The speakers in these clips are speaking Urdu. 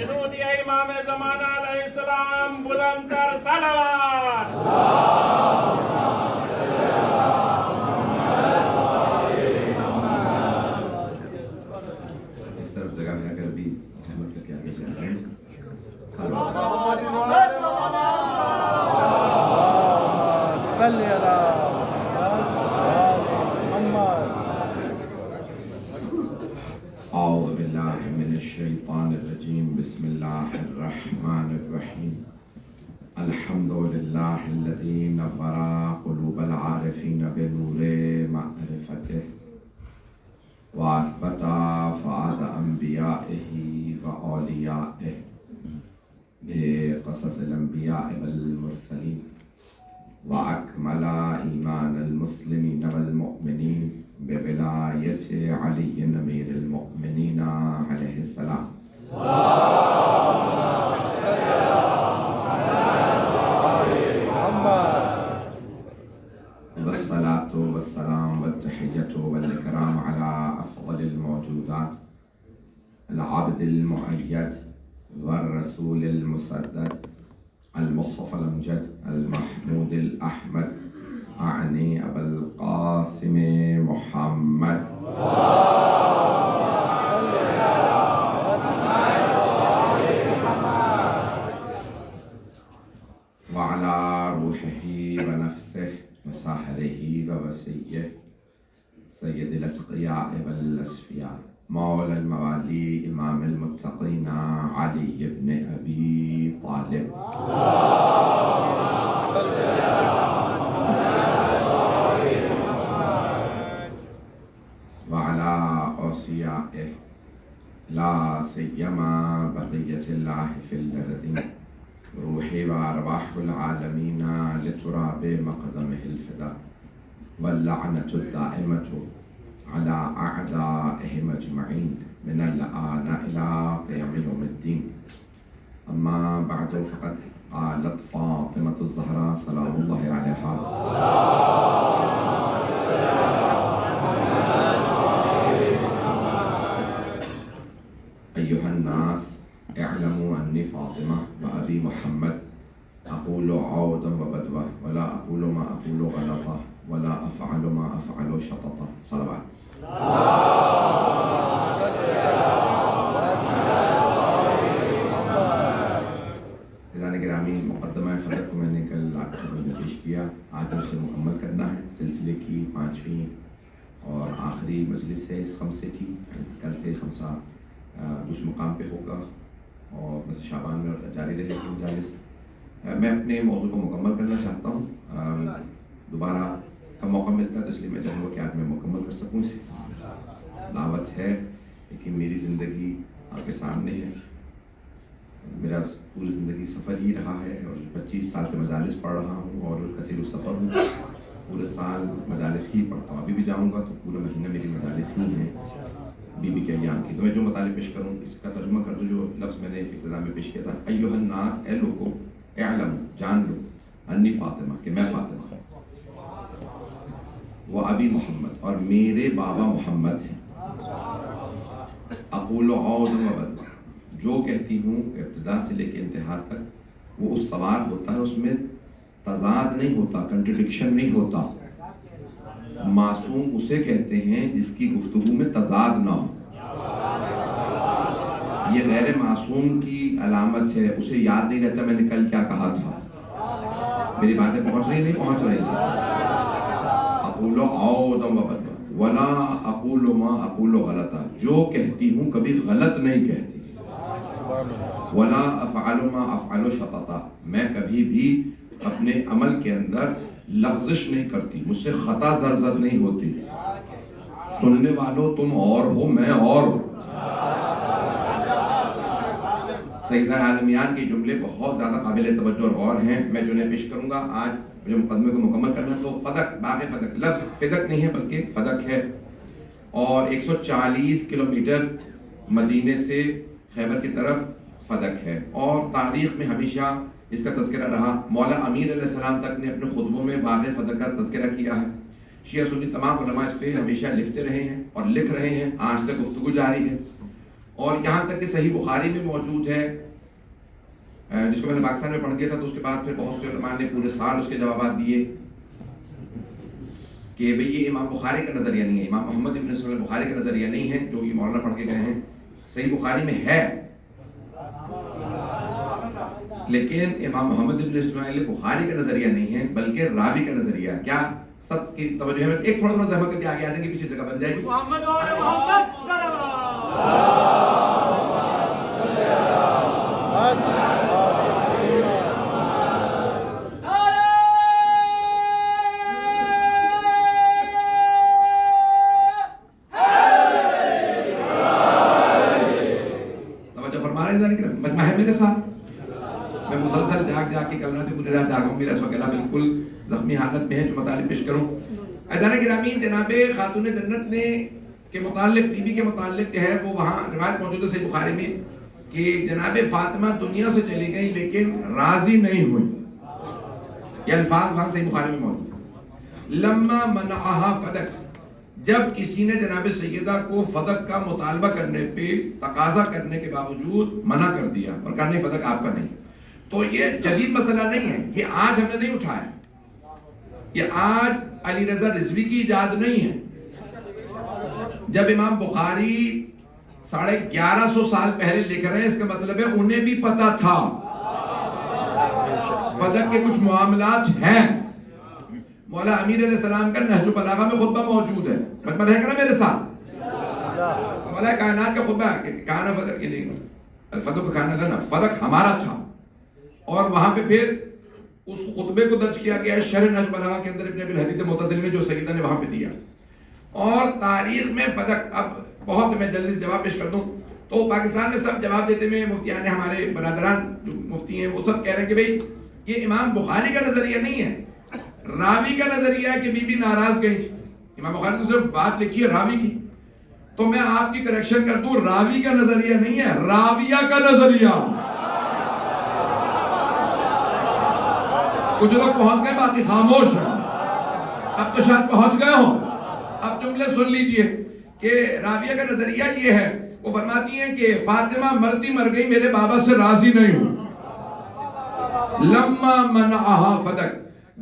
جنود امام زمانہ علیہ السلام بلند تر صلوات. اس طرف جگہ ہے، اگر ابھی زحمت کر کے آگے سے آ جائیں. صلی اللہ اعوذ باللہ من الشیطان الرجیم. بسم اللہ الرحمن الرحیم. الحمد للہ الذی نور قلوب العارفین بنور معرفتہ واثبت فؤاد انبیائہ واولیائہ بقصص الانبیاء والمرسلین وأكمل إيمان المسلمين والمؤمنين بولاية علي أمير المؤمنين عليه السلام. والصلاة والسلام والتحية والإكرام على أفضل الموجودات العبد المؤيد والرسول المسدد المصطفى الأمجد المحمود الأحمد أعني أبا القاسم محمد وعلى روحه ونفسه وسحره ووسيه سيد الأتقياء والأصفياء مولى الموالي إمام المتقين علي بن أبي طالب وعلى أوصيائه لا سيما بقية الله في الأرض روحي وأرواح العالمين لتراب مقدمه الفداء واللعنة الدائمة على أعدائهم أجمعين من الآن إلى قيام يوم الدين. أما بعد فقد قالت فاطمة الزهراء سلام الله عليها أيها الناس اعلموا أني فاطمة وأبي محمد أقول عودا وبدوة ولا أقول ما أقول غلطة ولا أفعل ما أفعل شططة. صلوات. عزیزان گرامی، مقدمہ فدق کو میں نے کل آپ کی خدمت میں پیش کیا. آج اسے مکمل کرنا ہے. سلسلے کی 5ویں اور آخری مجلس ہے اس خمسے کی. کل سے خمسہ دوسرے مقام پہ ہوگا اور بس شعبان میں جاری رہے گی مجالس. میں اپنے موضوع کو مکمل کرنا چاہتا ہوں. دوبارہ کا موقع ملتا ہے تو اس لیے میں چاہوں گا کہ آج میں مکمل کر سکوں اسے. دعوت ہے لیکن میری زندگی آپ کے سامنے ہے. میرا پوری زندگی سفر ہی رہا ہے اور 25 سال سے مجالس پڑھ رہا ہوں اور کثیر السفر ہوں. پورے سال مجالس ہی پڑھتا ہوں. ابھی بھی جاؤں گا تو پورے مہینہ میری مجالس ہی ہیں بی بی کے ایام کی. تو میں جو مطالب پیش کروں اس کا ترجمہ کر دوں جو لفظ میں نے ابتدا میں پیش کیا تھا. ایھا الناس، اے لوگوں، اعلموا، جان لو، انی فاطمہ، کہ میں فاطمہ وہ ابی محمد، اور میرے بابا محمد ہیں. اقول عودا وبدوا، جو کہتی ہوں ابتدا سے لے کے انتہا تک وہ اس سوار ہوتا ہے، اس میں تضاد نہیں ہوتا، کنٹرڈکشن نہیں ہوتا. معصوم اسے کہتے ہیں جس کی گفتگو میں تضاد نہ ہو. یہ غیر معصوم کی علامت ہے. اسے یاد نہیں رہتا میں نے کل کیا کہا تھا. میری باتیں پہنچ رہی نہیں پہنچ رہی ہیں. اقول عودا وبدوا ولا اقول ما اقول غلطا، جو کہتی ہوں کبھی غلط نہیں کہتی. ولا افعل ما افعل شططا، میں کبھی بھی اپنے عمل کے اندر لغزش نہیں کرتی. مجھ سے خطا زرزد نہیں ہوتی. سننے والوں تم اور ہو، میں اور ہوں. سیدہ عالمیان کے جملے بہت زیادہ قابل توجہ اور غور ہیں. میں جو انہیں پیش کروں گا آج مجھے مقدمے کو مکمل کرنا. تو فدق، باغ فدق، لفظ فدق نہیں ہے بلکہ فدق ہے، اور 140 کلومیٹر مدینے سے خیبر کی طرف فدق ہے. اور تاریخ میں ہمیشہ اس کا تذکرہ رہا. مولا امیر علیہ السلام تک نے اپنے خطبوں میں باغ فدق کا تذکرہ کیا ہے. شیعہ سنی تمام علماء اس پہ ہمیشہ لکھتے رہے ہیں اور لکھ رہے ہیں. آج تک گفتگو جاری ہے. اور یہاں تک کہ صحیح بخاری میں موجود ہے، جس کو میں نے پاکستان میں پڑھ دیا تھا، تو اس کے بعد پھر بہت سے علماء نے پورے سال اس کے جوابات دیے کہ بھئی یہ امام بخاری کا نظریہ نہیں ہے، امام محمد ابن اسماعیل بخاری کا نظریہ نہیں ہے جو یہ مولانا پڑھ کے گئے ہیں. صحیح بخاری میں ہے، لیکن امام محمد ابن اسماعیل بخاری کا نظریہ نہیں ہے بلکہ راوی کا نظریہ. کیا سب کی توجہ ہے؟ ایک تھوڑا زحمت کر کے آگے آ جائیں گے، پیچھے جگہ بن جائے گی. توجہ فرما رہے ہیں؟ مجمع ہے میرے ساتھ؟ میں مسلسل جاگ کے کل رات پوری رات جاگا ہوں، میرا اس وقت گلا بالکل زخمی حالت میں ہے جو مطالب پیش کروں. عزیزان گرامی، جناب خاتون جنت نے کے متعلق، بی بی کے متعلق جو ہے وہ وہاں روایت موجود ہے صحیح بخاری میں کہ جناب فاطمہ دنیا سے چلی گئی لیکن راضی نہیں ہوئی. یہ الفاظ وہاں صحیح بخاری میں موجود ہے. لما منعها فدک، جب کسی نے جناب سیدہ کو فدق کا مطالبہ کرنے پہ تقاضا کرنے کے باوجود منع کر دیا اور کرنے فدق آپ کا نہیں، تو یہ جدید مسئلہ نہیں ہے، یہ آج ہم نے نہیں اٹھایا، یہ آج علی رضا رضوی کی ایجاد نہیں ہے. جب امام بخاری 1150 سال پہلے لکھ رہے ہیں، اس کا مطلب ہے انہیں بھی پتا تھا فدق کے کچھ معاملات ہیں. مولا امیر علیہ السلام کا نہج البلاغہ میں خطبہ موجود ہے، مطمئن ہے کہ نا میرے ساتھ؟ مولا کائنات کا خطبہ ہے کہ کانا فدق، یعنی الفدق کانا لنا، فدق ہمارا تھا. اور وہاں پہ پھر اس خطبے کو درج کیا گیا ہے شرح نہج البلاغہ کے اندر ابن ابی الحدیث معتزلی نے جو سیدہ نے وہاں پہ دیا. اور تاریخ میں فدق، اب بہت میں جلدی سے جواب پیش کر دوں تو پاکستان میں سب جواب دیتے میں مفتیان ہمارے برادران جو مفتی ہیں وہ سب کہہ رہے ہیں کہ بھئی یہ امام بخاری کا نظریہ نہیں ہے، راوی کا نظریہ ہے کہ بی بی ناراض گئی تھی. امام بخاری نے صرف بات لکھی ہے راوی کی، تو میں آپ کی کریکشن کر دوں، راوی کا نظریہ نہیں ہے، راویہ کا نظریہ. کچھ لوگ پہنچ گئے، باقی خاموش ہیں. اب تو شاید پہنچ گئے ہوں. اب جملے سن لیجئے کہ راویہ کا نظریہ یہ ہے، وہ فرماتی ہیں کہ فاطمہ مرتی مر گئی، میرے بابا سے راضی نہیں ہوں. لما منعها فدق،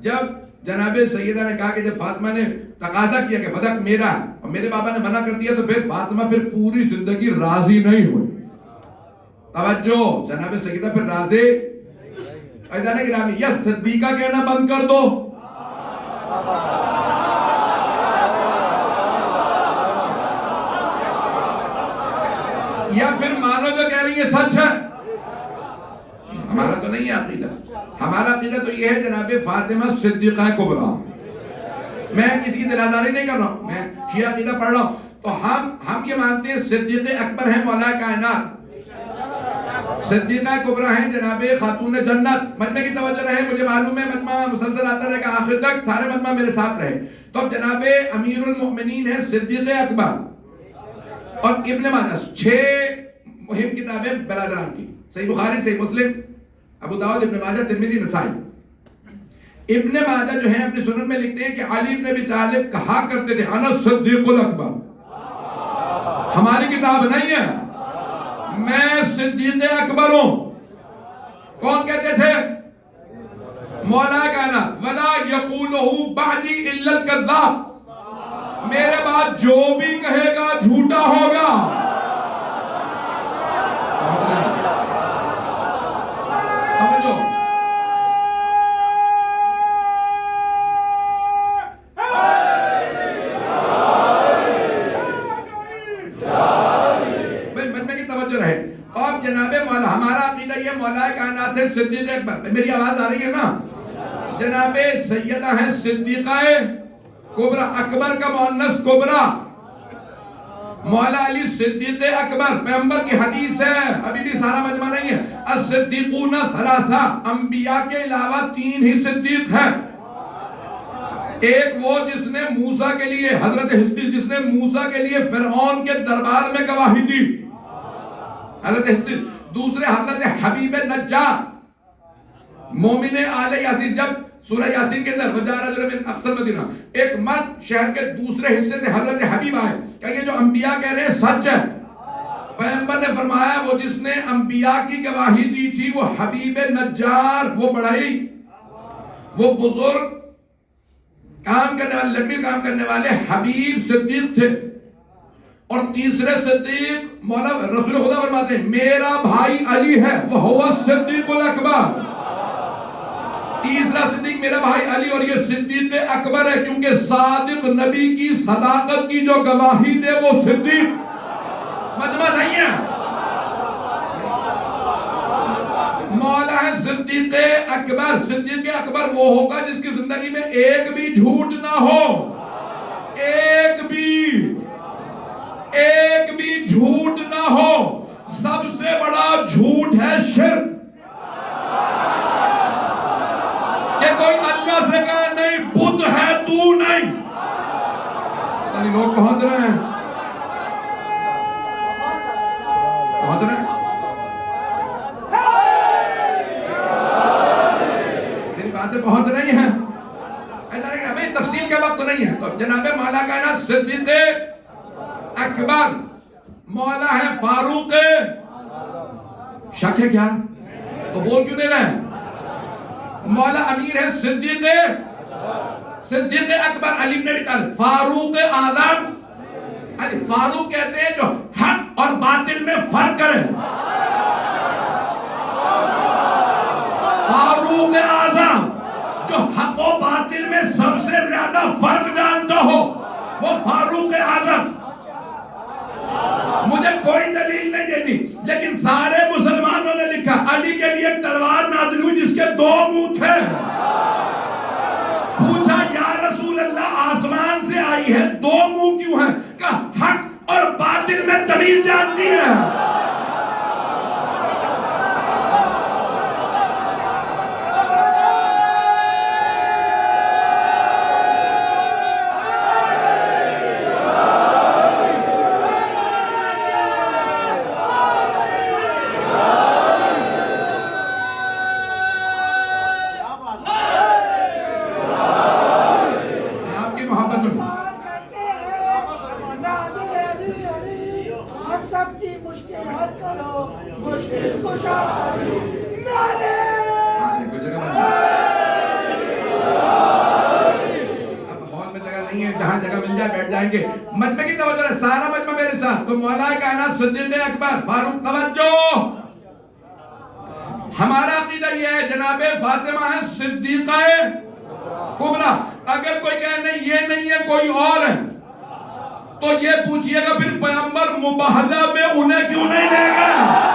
جب جناب سیدہ نے کہا کہ جب فاطمہ نے تقاضا کیا کہ فدق میرا ہے اور میرے بابا نے منع کر دیا، تو پھر فاطمہ پھر پوری زندگی راضی نہیں ہوئی. توجہ، جناب سیدہ پھر راضی. عزیزان گرامی، یا صدیقہ کہنا بند کر دو، یا پھر مانو جو کہہ رہی ہے سچ ہے. ہمارا تو نہیں ہے عقیدہ. ہمارا عقیدہ تو یہ ہے جناب فاطمہ صدیقہ کبریٰ. میں کسی کی دلاداری نہیں کر رہا ہوں، میں شیعہ عقیدہ پڑھ رہا ہوں. تو ہم یہ مانتے ہیں صدیق اکبر ہیں مولا کائنات، صدیقہ کبریٰ ہیں جناب خاتون جنت. مجمع کی توجہ رہے، مجھے معلوم ہے مجمع مسلسل آتا رہے گا آخر تک، سارے مجمع میرے ساتھ رہے. تو اب جناب امیر المؤمنین ہیں صدیق اکبر اور ابن ماجہ، 6 مہم کتابیں برادران کی، صحیح بخاری، صحیح مسلم، ابو داؤد، ابن ماجہ، ترمذی، نسائی. ابن ماجہ جو ہیں اپنی سنن میں لکھتے ہیں کہ علی بن ابی طالب کہا کرتے تھے انا صدیق الاکبر. ہماری کتاب نہیں ہے، میں صدیق اکبر ہوں. کون کہتے تھے؟ مولا کائنات. ولا یقولہ بعدی الا الکذاب، میرے بعد جو بھی کہے گا جھوٹا ہوگا. اب جناب مولا، ہمارا عقیدہ یہ مولا کائنات ہے صدیق اکبر. میری آواز آ رہی ہے نا؟ جناب سیدہ ہیں صدیقہ کبریٰ، اکبر کا مؤنث کبریٰ. مولا علی صدیق اکبر، پیغمبر کی حدیث ہے، ابھی بھی سارا مجمع نہیں ہے. الصدیقون ثلاثہ، انبیاء کے علاوہ 3 ہی صدیق ہیں. ایک وہ جس نے موسیٰ کے لیے، حضرت حزقیل جس نے موسیٰ کے لیے فرعون کے دربار میں گواہی دی، حضرت حزقیل. دوسرے حضرت حبیب نجار، مومن آل یاسین. جب سورہ یاسین کے اندر وجاء رجل من اقصی المدینہ، ایک مرد شہر کے دوسرے حصے سے حضرت حبیب آئے کہ یہ جو انبیاء کہہ رہے ہیں سچ ہے. پیغمبر نے فرمایا وہ جس نے انبیاء کی گواہی دی تھی وہ حبیب نجار، وہ بڑائی، وہ بزرگ کام کرنے والے، لمبی کام کرنے والے حبیب صدیق تھے. اور تیسرے صدیق مولا رسول خدا فرماتے ہیں میرا بھائی علی ہے، وہ ہوا صدیق الاکبر. تیسرا صدیق میرا بھائی علی، اور یہ صدیق اکبر ہے کیونکہ صادق نبی کی صداقت کی جو گواہی دے وہ صدیق مجمع نہیں ہے. مولا ہے صدیق اکبر. صدیق اکبر وہ ہوگا جس کی زندگی میں ایک بھی جھوٹ نہ ہو، ایک بھی جھوٹ نہ ہو. سب سے بڑا جھوٹ ہے شرک، کہ کوئی اللہ سے کہے نہیں بت ہے تو نہیں. یعنی لوگ پہنچ رہے ہیں، پہنچ رہے ہیں. میری باتیں پہنچ رہی ہیں. ہمیں تفصیل کا وقت نہیں ہے. تو جناب مولا کائنات صدیق اکبر، مولا ہے فاروق، شک ہے کیا؟ تو بول کیوں نہیں رہے؟ مولا امیر ہے صدیق اکبر علی بن ابی طالب، فاروق اعظم. فاروق کہتے ہیں جو حق اور باطل میں فرق کرے. فاروق اعظم جو حق و باطل میں سب سے زیادہ فرق جانتا ہو وہ فاروق اعظم. مجھے کوئی دلیل نہیں دینی، لیکن سارے مسلمانوں نے لکھا علی کے لیے ایک تلوار نازل ہوئی جس کے 2 منہ تھے. پوچھا یا رسول اللہ آسمان سے آئی ہے 2 منہ کیوں ہیں؟ کہا حق اور باطل میں تمیز جانتی ہے. مجمع کی توجہ ہے، سارا مجمع میرے ساتھ. تو مولا کائنات صدیق اکبر فاروق، توجہ. ہمارا عقیدہ یہ ہے جناب فاطمہ ہے صدیقہ کبریٰ. اگر کوئی کہے نہیں یہ نہیں ہے کوئی اور ہے تو یہ پوچھئے گا پھر پیغمبر مباہلہ میں انہیں کیوں نہیں لے گئے؟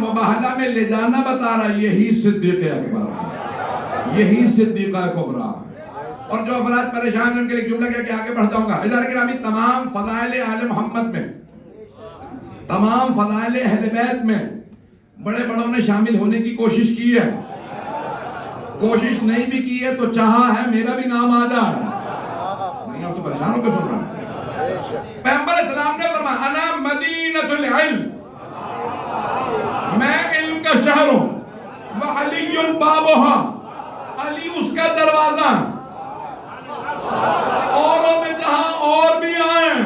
مباہلہ میں لے جانا بتا رہا یہی صدیق اکبر ہے، یہی صدیقہ کبریٰ. اور جو افراد پریشان ہیں ان کے لیے جملہ کیا کہ آگے بڑھ جاؤں گا. ادارہ گرامی تمام فضائل آل محمد میں، تمام فضائل اہل بیت میں بڑے بڑوں نے شامل ہونے کی کوشش کی ہے. کوشش نہیں بھی کی ہے تو چاہا ہے میرا بھی نام آ جائے. نہیں آپ تو پریشان ہو کے سن رہے ہیں. پیغمبر اسلام نے فرمایا انا مدینۃ العلم، میں علم کا شہر ہوں، وعلی بابہا، علی اس کا دروازہ. اوروں میں جہاں اور بھی آئیں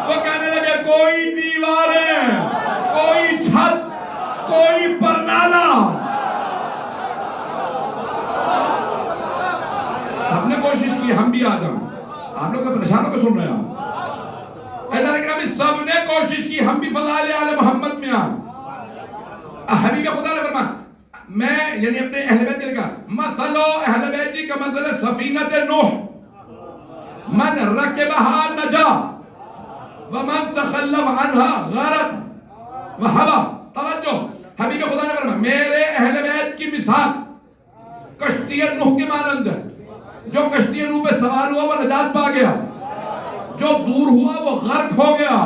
تو کہنے لگے کوئی دیواریں، کوئی چھت، کوئی پرنالہ. سب نے کوشش کی ہم بھی آ جائیں. آپ لوگ تو پریشانوں کو سن رہے ہیں. ادارہ گرامی سب نے کوشش کی ہم بھی فضائل آل محمد میں آئیں. حبیب خدا نے فرمایا میں یعنی اپنے اہل بیت کے لکھا مثل اہل بیتی کا مثل سفینت نوح من رکبہا نجا ومن تخلف عنہا غرق وہبا. توجہ، حبیب خدا نے فرمایا میرے اہل بیت کی مثال کشتی نوح کے مانند ہے. جو کشتی نوح پہ سوار ہوا وہ نجات پا گیا، جو دور ہوا وہ غرق ہو گیا.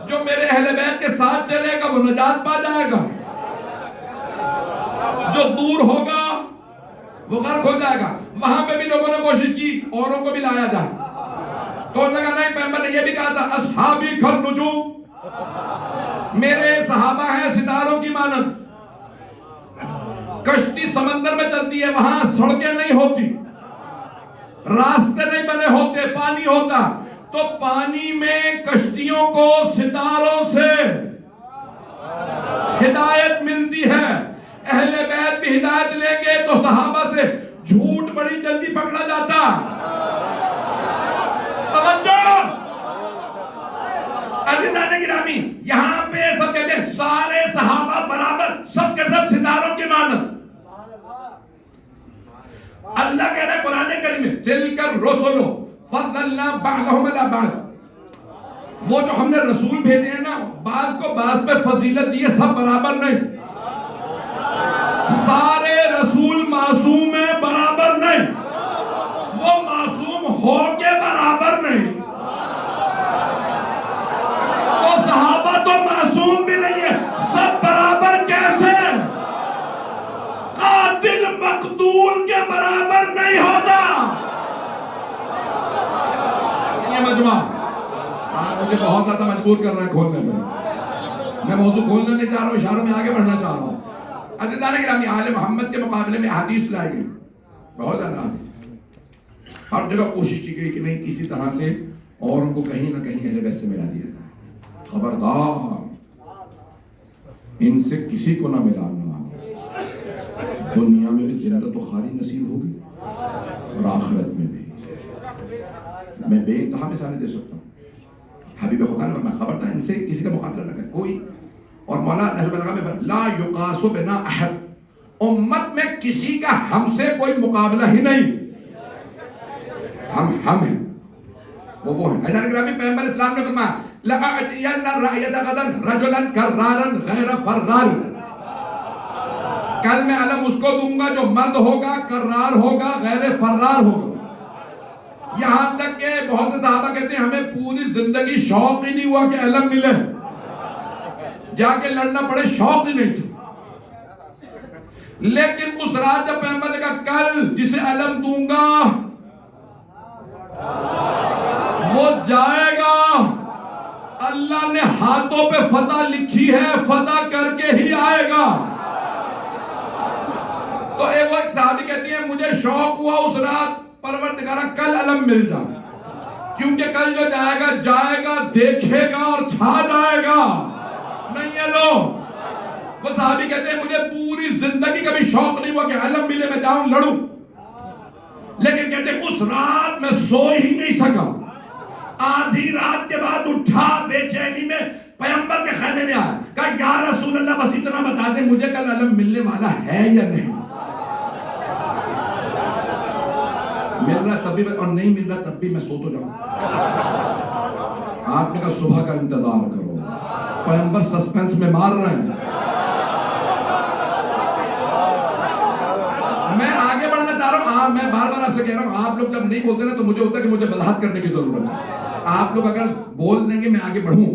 جو میرے اہل بیت کے ساتھ چلے گا وہ نجات پا جائے گا، جو دور ہوگا وہ غرق ہو جائے گا. وہاں پہ بھی لوگوں نے کوشش کی اوروں کو بھی لایا جائے, تو انہوں نے کہا نہیں, پیغمبر نے یہ بھی کہا تھا اصحابی کالنجوم, میرے صحابہ ہیں ستاروں کی مانند. کشتی سمندر میں چلتی ہے, وہاں سڑکیں نہیں ہوتی, راستے نہیں بنے ہوتے, پانی ہوتا, تو پانی میں کشتیوں کو ستاروں سے ہدایت ملتی ہے. اہل بیت بھی ہدایت لیں گے تو صحابہ سے جھوٹ بڑی جلدی پکڑا جاتا. توجہ عزیزان گرامی, یہاں پہ سب کہتے ہیں سارے صحابہ برابر, سب کے سب ستاروں کے مانند. اللہ کہہ رہا ہے قرآن کریم میں تلک الرسل فضلنا بعضهم علی بعض, وہ جو ہم نے رسول بھیجے ہیں نا, بعض کو بعض پہ فضیلت دی ہے, سب برابر نہیں. سارے رسول معصوم ہیں, برابر نہیں. وہ معصوم ہو کے برابر نہیں. تو صحابہ تو معصوم بھی نہیں ہے, سب برابر کیسے؟ قاتل مقتول کے برابر نہیں ہوتا. یہ مجمع آپ مجھے بہت زیادہ مجبور کر رہے ہیں کھولنے پہ. میں موضوع کھولنا نہیں چاہ رہا ہوں, اشاروں میں آگے بڑھنا چاہ رہا ہوں. عزیزان گرامی, آل محمد کے مقابلے میں احادیث لائے گئی بہت زیادہ. ہر جگہ کوشش کی گئی کہ نہیں کسی طرح سے اور ان کو کہیں نہ کہیں اہل بیت سے ملا دیا جائے. خبردار, ان سے کسی کو نہ ملانا. دنیا میں بھی ذلت و خواری نصیب ہوگی اور آخرت میں بھی. میں بے انتہا مثالیں دے سکتا ہوں. حبیب خدا نے فرمایا خبردار ان سے کسی کا مقابلہ نہ کرے کوئی. اور مولا نحو الغام میں فرمایا لا یقاس بنا احد, امت میں کسی کا ہم سے کوئی مقابلہ ہی نہیں. ہم ہیں, وہ ہیں. حضرت گرامی پیغمبر اسلام نے فرمایا لَأَعْتِيَنَّ الرَّأْيَةَ غَدًا رَجُلًا كَرَّارًا غَيْرَ فَرَّارٍ, کل میں علم اس کو دوں گا جو مرد ہوگا, کرار ہوگا, غیر فرار ہوگا. یہاں تک کہ بہت سے صحابہ کہتے ہیں ہمیں پوری زندگی شوق ہی نہیں ہوا کہ علم ملے, جا کے لڑنا پڑے, شوق ہی نہیں تھا. لیکن اس رات جب پیغمبر نے کہا کل جسے علم دوں گا وہ جائے گا, اللہ نے ہاتھوں پہ فتح لکھی ہے, فتح کر کے ہی آئے گا. تو وہ ایک صحابی کہتی ہیں مجھے شوق ہوا اس رات پروردگارہ کل علم مل جا, کیونکہ کل جو جائے گا دیکھے گا اور چھا جائے گا. نہیں ہے لو, وہ صحابی کہتے ہیں مجھے پوری زندگی کبھی شوق نہیں ہوا کہ علم ملے میں جاؤں لڑوں, لیکن کہتے ہیں اس رات میں سو ہی نہیں سکا. آدھی رات کے بعد اٹھا بے چینی میں, پیغمبر کے خیمے میں آیا, کہا یا رسول اللہ بس اتنا بتا دیں مجھے کل علم ملنے والا ہے یا نہیں. مل رہا تب بھی اور نہیں مل رہا تب بھی میں سو تو جاؤں. آپ نے کہا صبح کا انتظار کرو, پیغمبر سسپینس میں مار رہے ہیں. میں آگے بڑھنا چاہ رہا ہوں, میں بار بار آپ سے کہہ رہا ہوں, آپ لوگ جب نہیں بولتے نا تو مجھے ہوتا ہے کہ مجھے وضاحت کرنے کی ضرورت ہے. آپ لوگ اگر بول دیں گے میں آگے بڑھوں.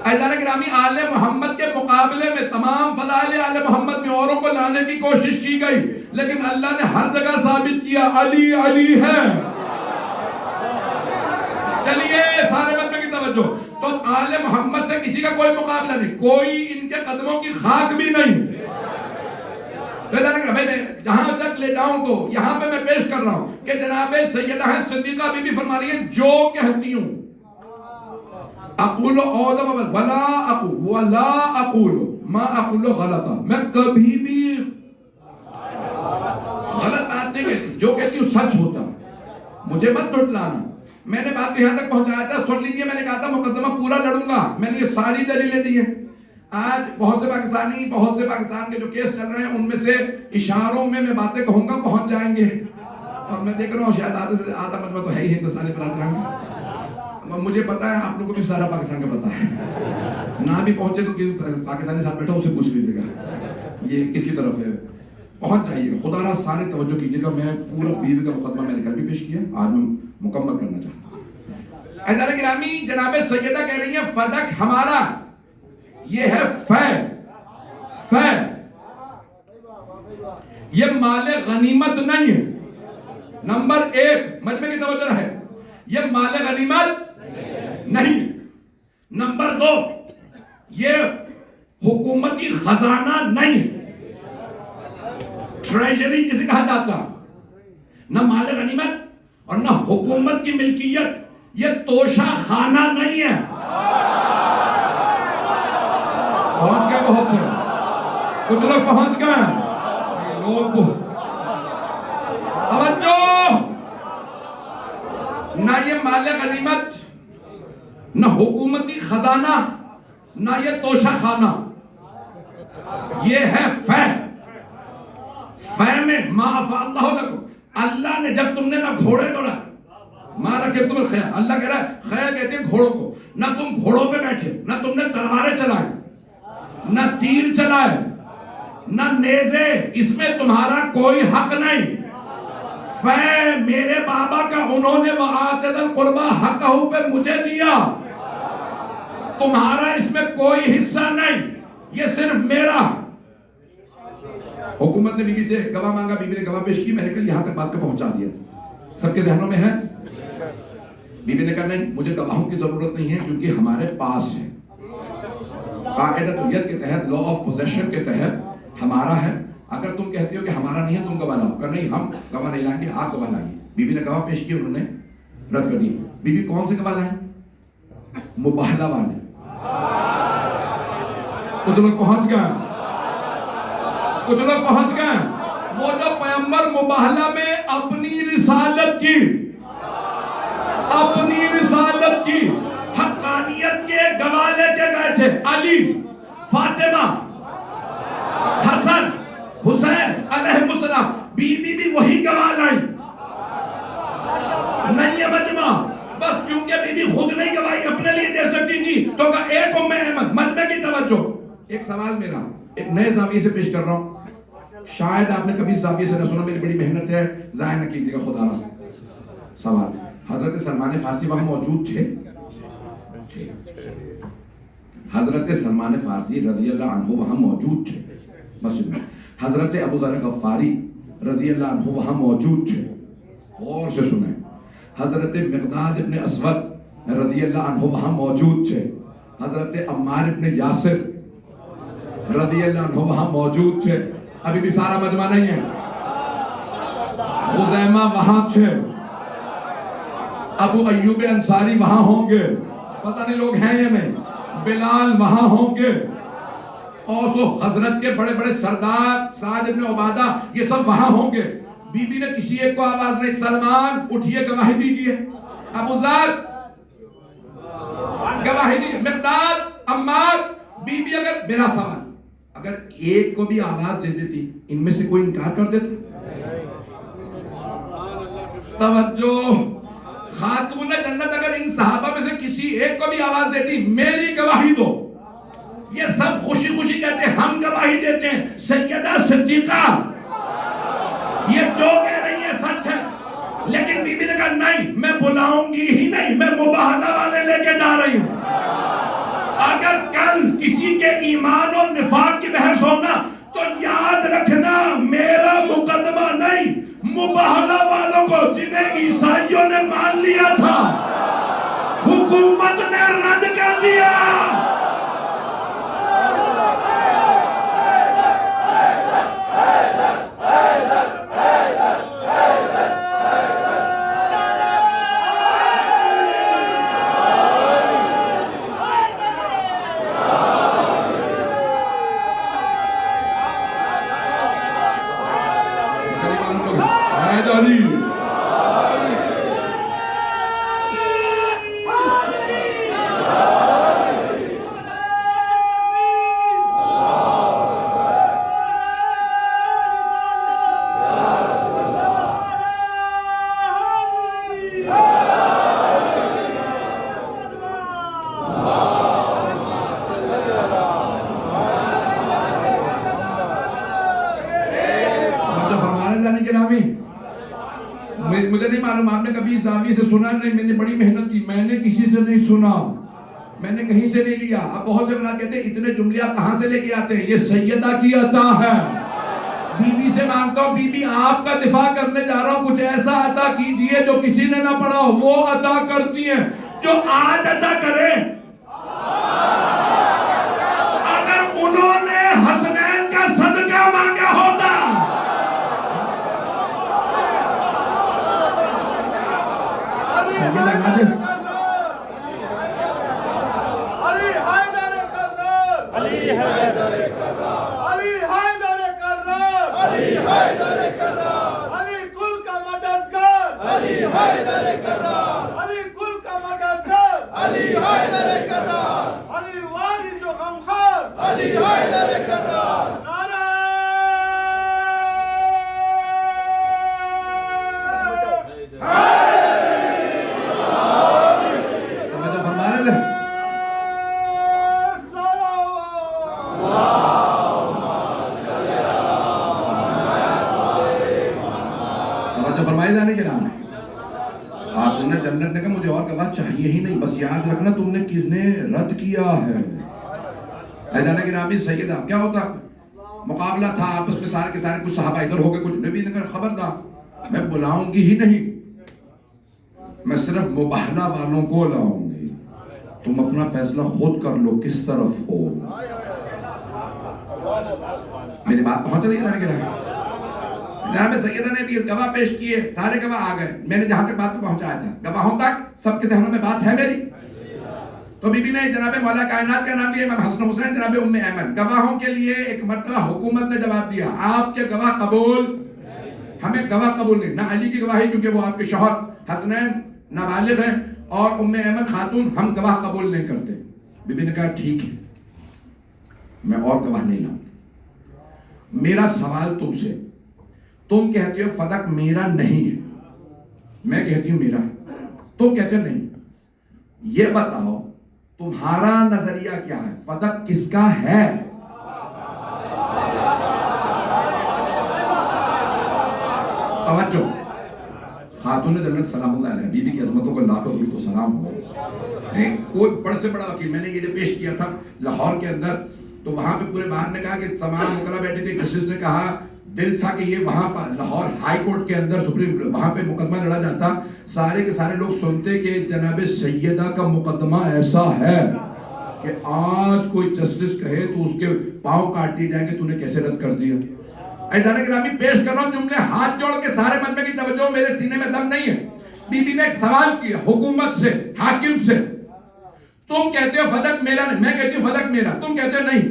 عزیزان گرامی, آل محمد کے مقابلے میں تمام فضائل آل محمد میں اوروں کو لانے کی کوشش کی گئی, لیکن اللہ نے ہر جگہ ثابت کیا علی علی ہے. چلیے سارے مجمع کی توجہ. تو آل محمد سے کسی کا کوئی مقابلہ نہیں, کوئی ان کے قدموں کی خاک بھی نہیں. بھائی میں جہاں تک لے جاؤں تو یہاں پہ میں پیش کر رہا ہوں کہ جناب سیدہ صدیقہ بی بی فرما رہی ہیں جو کہتی ہوں اقول اودم ولا اقول ما اقول غلطا, میں کبھی بھی غلط بات نہیں کہتی, جو کہتی ہوں سچ ہوتا, مجھے مت ٹٹلانا. میں نے بات کو یہاں تک پہنچایا تھا, سن لیجیے, میں نے کہا تھا مقدمہ پورا لڑوں گا. میں نے یہ ساری دلیلیں دی ہیں. آج بہت سے پاکستان کے جو کیس چل رہے ہیں ان میں سے اشاروں میں باتیں کہوں گا پہنچ جائیں گے, اور میں دیکھ رہا ہوں شاید آدھے سے آدھا مجمع تو ہے ہی ہندوستانی برادران کا. مجھے پتا ہے آپ لوگوں کو بھی سارا پاکستان کا پتا ہے, نہ بھی پہنچے تو پاکستانی ساتھ بیٹھا اسے پوچھ لیجیے گا یہ کس کی طرف ہے, پہنچ جائیے گا. خدا را سارے توجہ کیجیے گا. میں پورا بیوی کا مقدمہ میں نے کل بھی پیش کیا, آج میں مکمل کرنا چاہتا ہوں. عزیزان گرامی, جناب سیدہ کہہ رہی ہیں فدق ہمارا یہ ہے فے. یہ مال غنیمت نہیں ہے. نمبر ایک مجمع کی توجہ ہے، یہ مال غنیمت نہیں ہے. نمبر دو، یہ حکومتی خزانہ نہیں ہے. ٹریجری جسے کہا جاتا، نہ مال غنیمت اور نہ حکومت کی ملکیت. یہ توشہ خانہ نہیں ہے. پہنچ گئے بہت سے، کچھ لوگ پہنچ گئے. لوگ توجہ، نہ یہ مال غنیمت، نہ حکومتی خزانہ، نہ یہ توشہ خانہ. یہ ہے فے. فے میں ما افاء اللہ لکم، اللہ نے جب تم نے نہ گھوڑے دوڑا، ما رکبتم الخیل، اللہ کہہ رہا ہے خیل کہتے ہیں گھوڑوں کو، نہ تم گھوڑوں پہ بیٹھے، نہ تم نے تلواریں چلائیں، نہ تیر چلائے، نہ نیزے، اس میں تمہارا کوئی حق نہیں. فے میرے بابا کا انہوں نے وآتِ ذی القربی حقہ پہ مجھے دیا، تمہارا اس میں کوئی حصہ نہیں، یہ صرف میرا. حکومت نے بی بی سے گواہ مانگا، بی بی نے گواہ پیش کی، میں نے کہا یہاں تک بات کو پہنچا دیا تھا. سب کے ذہنوں میں ہے. بی بی نے کہا نہیں، مجھے گواہوں کی ضرورت نہیں ہے کیونکہ ہمارے پاس ہے. قاعدۃ الیت کے تحت، لا آف پوزیشن کے تحت ہمارا ہے. اگر تم کہتے ہو کہ ہمارا نہیں ہے تم گواہ لاؤ. کہ نہیں ہم گواہ نہیں لائیں گے، آپ گواہ لائیے. بی بی نے گواہ پیش کی، انہوں نے رد کر دی. بی بی کون سے گواہ لائیں؟ مباہلہ والے. کچھ لوگ پہنچ گئے، کچھ لوگ پہنچ گئے. وہ جو پیغمبر مباہلہ میں اپنی رسالت کی حقانیت کے گواہ لے کے گئے تھے، علی، فاطمہ، حسن، حسین علیہ السلام، بی بی بھی وہی گواہ لائیں. نہیں ہے مجمع، بس کیونکہ بی بی خود نہیں گواہی اپنے لیے دے سکتی تھی تو کہا ایک ام احمد. مجمع کی توجہ. ایک سوال میرا ایک نئے زاویے سے پیش کر رہا ہوں، شاید آپ نے کبھی اس زاویے سے نہ سنا، میری بڑی محنت ہے، ضائع نہ کیجیے گا خدا را. سوال، حضرت سلمان فارسی وہاں موجود تھے؟ حضرت سلمان فارسی رضی اللہ عنہ وہاں موجود تھے؟ بس حضرت ابو ذر غفاری رضی اللہ عنہ وہاں موجود تھے؟ غور سے سنیں. حضرت مقداد ابن اسود رضی اللہ عنہ وہاں موجود تھے؟ حضرت عمار ابن یاسر رضی اللہ عنہ وہاں موجود تھے؟ ابھی بھی سارا مجمع نہیں ہے. خزیمہ وہاں تھے، ابو ایوب انصاری وہاں ہوں گے، پتہ نہیں لوگ ہیں یا نہیں، بلال وہاں ہوں گے، اوس و خزرج کے بڑے بڑے سردار سعد ابن عبادہ یہ سب وہاں ہوں گے. بی بی نے کسی ایک کو آواز نہیں، سلمان اٹھئے گواہی دیجئے، ابو ذر گواہی دیجئے، مقداد، عمار. بی بی اگر میرا سوال، اگر ایک کو بھی آواز دے دیتی ان میں سے کوئی انکار کر دیتا؟ توجہ، خاتون جنت اگر ان صحابہ میں سے کسی ایک کو بھی آواز دیتی میری گواہی دو، یہ سب خوشی خوشی کہتے ہیں ہم گواہی دیتے ہیں. سیدہ صدیقہ یہ جو کہہ رہی ہے سچ ہے. لیکن بی بی نے کہا نہیں، میں بلاؤں گی ہی نہیں، میں مباہلہ والے لے کے جا رہی ہوں. اگر کل کسی کے ایمان و نفاق کی بحث ہونا تو یاد رکھنا میرا مقدمہ نہیں، مباہلہ والوں کو جنہیں عیسائیوں نے مان لیا تھا حکومت نے رد کر دیا. مجھے نہیں معلوم آپ نے کبھی اس زاویے سے سنا نہیں، میں نے بڑی محنت کی، میں نے کسی سے نہیں سنا، میں نے کہیں سے نہیں لیا. اب بہت سے بنا کہتے ہیں اتنے جملے آپ کہاں سے لے کے آتے ہیں؟ یہ سیدہ کی عطا ہے. بی بی سے مانگتا ہوں، بی بی آپ کا دفاع کرنے جا رہا ہوں، کچھ ایسا عطا کیجئے جو کسی نے نہ پڑھا ہو۔ وہ عطا کرتی ہیں جو آج عطا کریں۔ اگر انہوں نے حسنین کا صدقہ مانگا ہوتا، علی کل کا مددگار، علی حیدر کرار، علی کل کا مددگار، علی حیدر کرار، علی وارث و غمخوار، علی حیدر کرار۔ نعرہ توجہ فرما رہے تھے؟ فرمائے جانے کے نام ہے۔ خاتون جنت نے کہا مجھے اور گواہ چاہیے ہی نہیں، بس یاد رکھنا تم نے کس نے رد کیا ہے۔ جانے کے نام سیدہ کیا ہوتا؟ مقابلہ تھا آپس میں، سارے کے سارے کچھ صحابہ ادھر ہو گئے، کچھ نبی نے کہا خبردار میں بلاؤں گی ہی نہیں، میں صرف مباہلہ والوں کو لاؤں گی، تم اپنا فیصلہ خود کر لو کس طرف ہو۔ میری بات پہنچ رہی ہے جانے کے نام؟ جناب سیدہ نے بھی گواہ پیش کیے، سارے گواہ آ گئے، میں نے جہاں تک بات کو پہنچایا تھا گواہوں تک، سب کے ذہنوں میں بات ہے میری۔ تو بی بی نے جناب مولا کائنات کا نام لیا، امام حسن حسین، جناب ام ایمن، گواہوں کے لیے ایک مرتبہ حکومت نے جواب دیا آپ کے گواہ قبول، ہمیں گواہ قبول نہیں، نہ علی کی گواہی کیونکہ وہ آپ کے شوہر حسنین نابالغ ہیں، اور ام ایمن خاتون، ہم گواہ قبول نہیں کرتے۔ بی بی نے کہا ٹھیک ہے میں اور گواہ نہیں لاؤں۔ میرا سوال تم سے، تم کہتے ہو فدق میرا نہیں ہے، میں کہتی ہوں میرا، تم کہتے ہو نہیں، یہ بتاؤ تمہارا نظریہ کیا ہے، فدق کس کا ہے؟ توجہ، خاتون جنت سلام اللہ علیہ، بی بی کی عظمتوں کو لاکھوں درود و سلام ہو۔ کوئی بڑے سے بڑا وکیل، میں نے یہ جو پیش کیا تھا لاہور کے اندر، تو وہاں پہ پورے باہر نے کہا کہ تمام وکلا بیٹھے تھے، جسٹس نے کہا دل تھا کہ یہ وہاں پر لاہور ہائی کورٹ کے اندر سپریم وہاں پہ مقدمہ لڑا جاتا، سارے کے سارے لوگ سنتے کہ جناب سیدہ کا مقدمہ ایسا ہے کہ آج کوئی جسٹس کہے تو اس کے پاؤں کاٹ دیے جائیں گے، تو نے کیسے رد کر دیا۔ ایدانہ گرامی پیش کر رہا ہوں جملے، ہاتھ جوڑ کے سارے مجمع کی توجہ، میرے سینے میں دم نہیں ہے۔ بی بی نے ایک سوال کیا حکومت سے، حاکم سے، تم کہتے ہو فدق میرا نہیں، میں کہتی ہوں فدق میرا، تم کہتے ہو نہیں،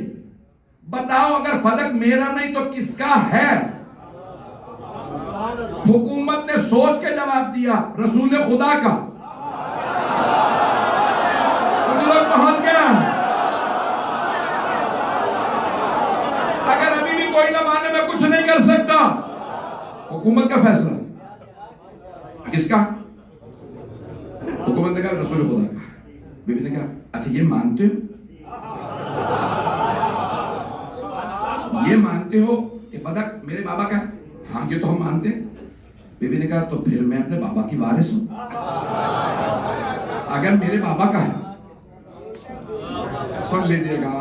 بتاؤ اگر فدق میرا نہیں تو کس کا ہے؟ حکومت نے سوچ کے جواب دیا رسول خدا کا۔ لوگ پہنچ گیا، اگر ابھی بھی کوئی نہ مانے میں کچھ نہیں کر سکتا، حکومت کا فیصلہ کس کا؟ حکومت نے کہا رسول خدا کا۔ بی بی نے کہا اچھا یہ مانتے ہو، یہ مانتے ہو کہ فدق میرے بابا کا؟ ہاں یہ تو ہم مانتے ہیں۔ بی بی نے کہا تو پھر میں اپنے بابا کی وارث ہوں، اگر میرے بابا کا ہے، سن لیجئے گا۔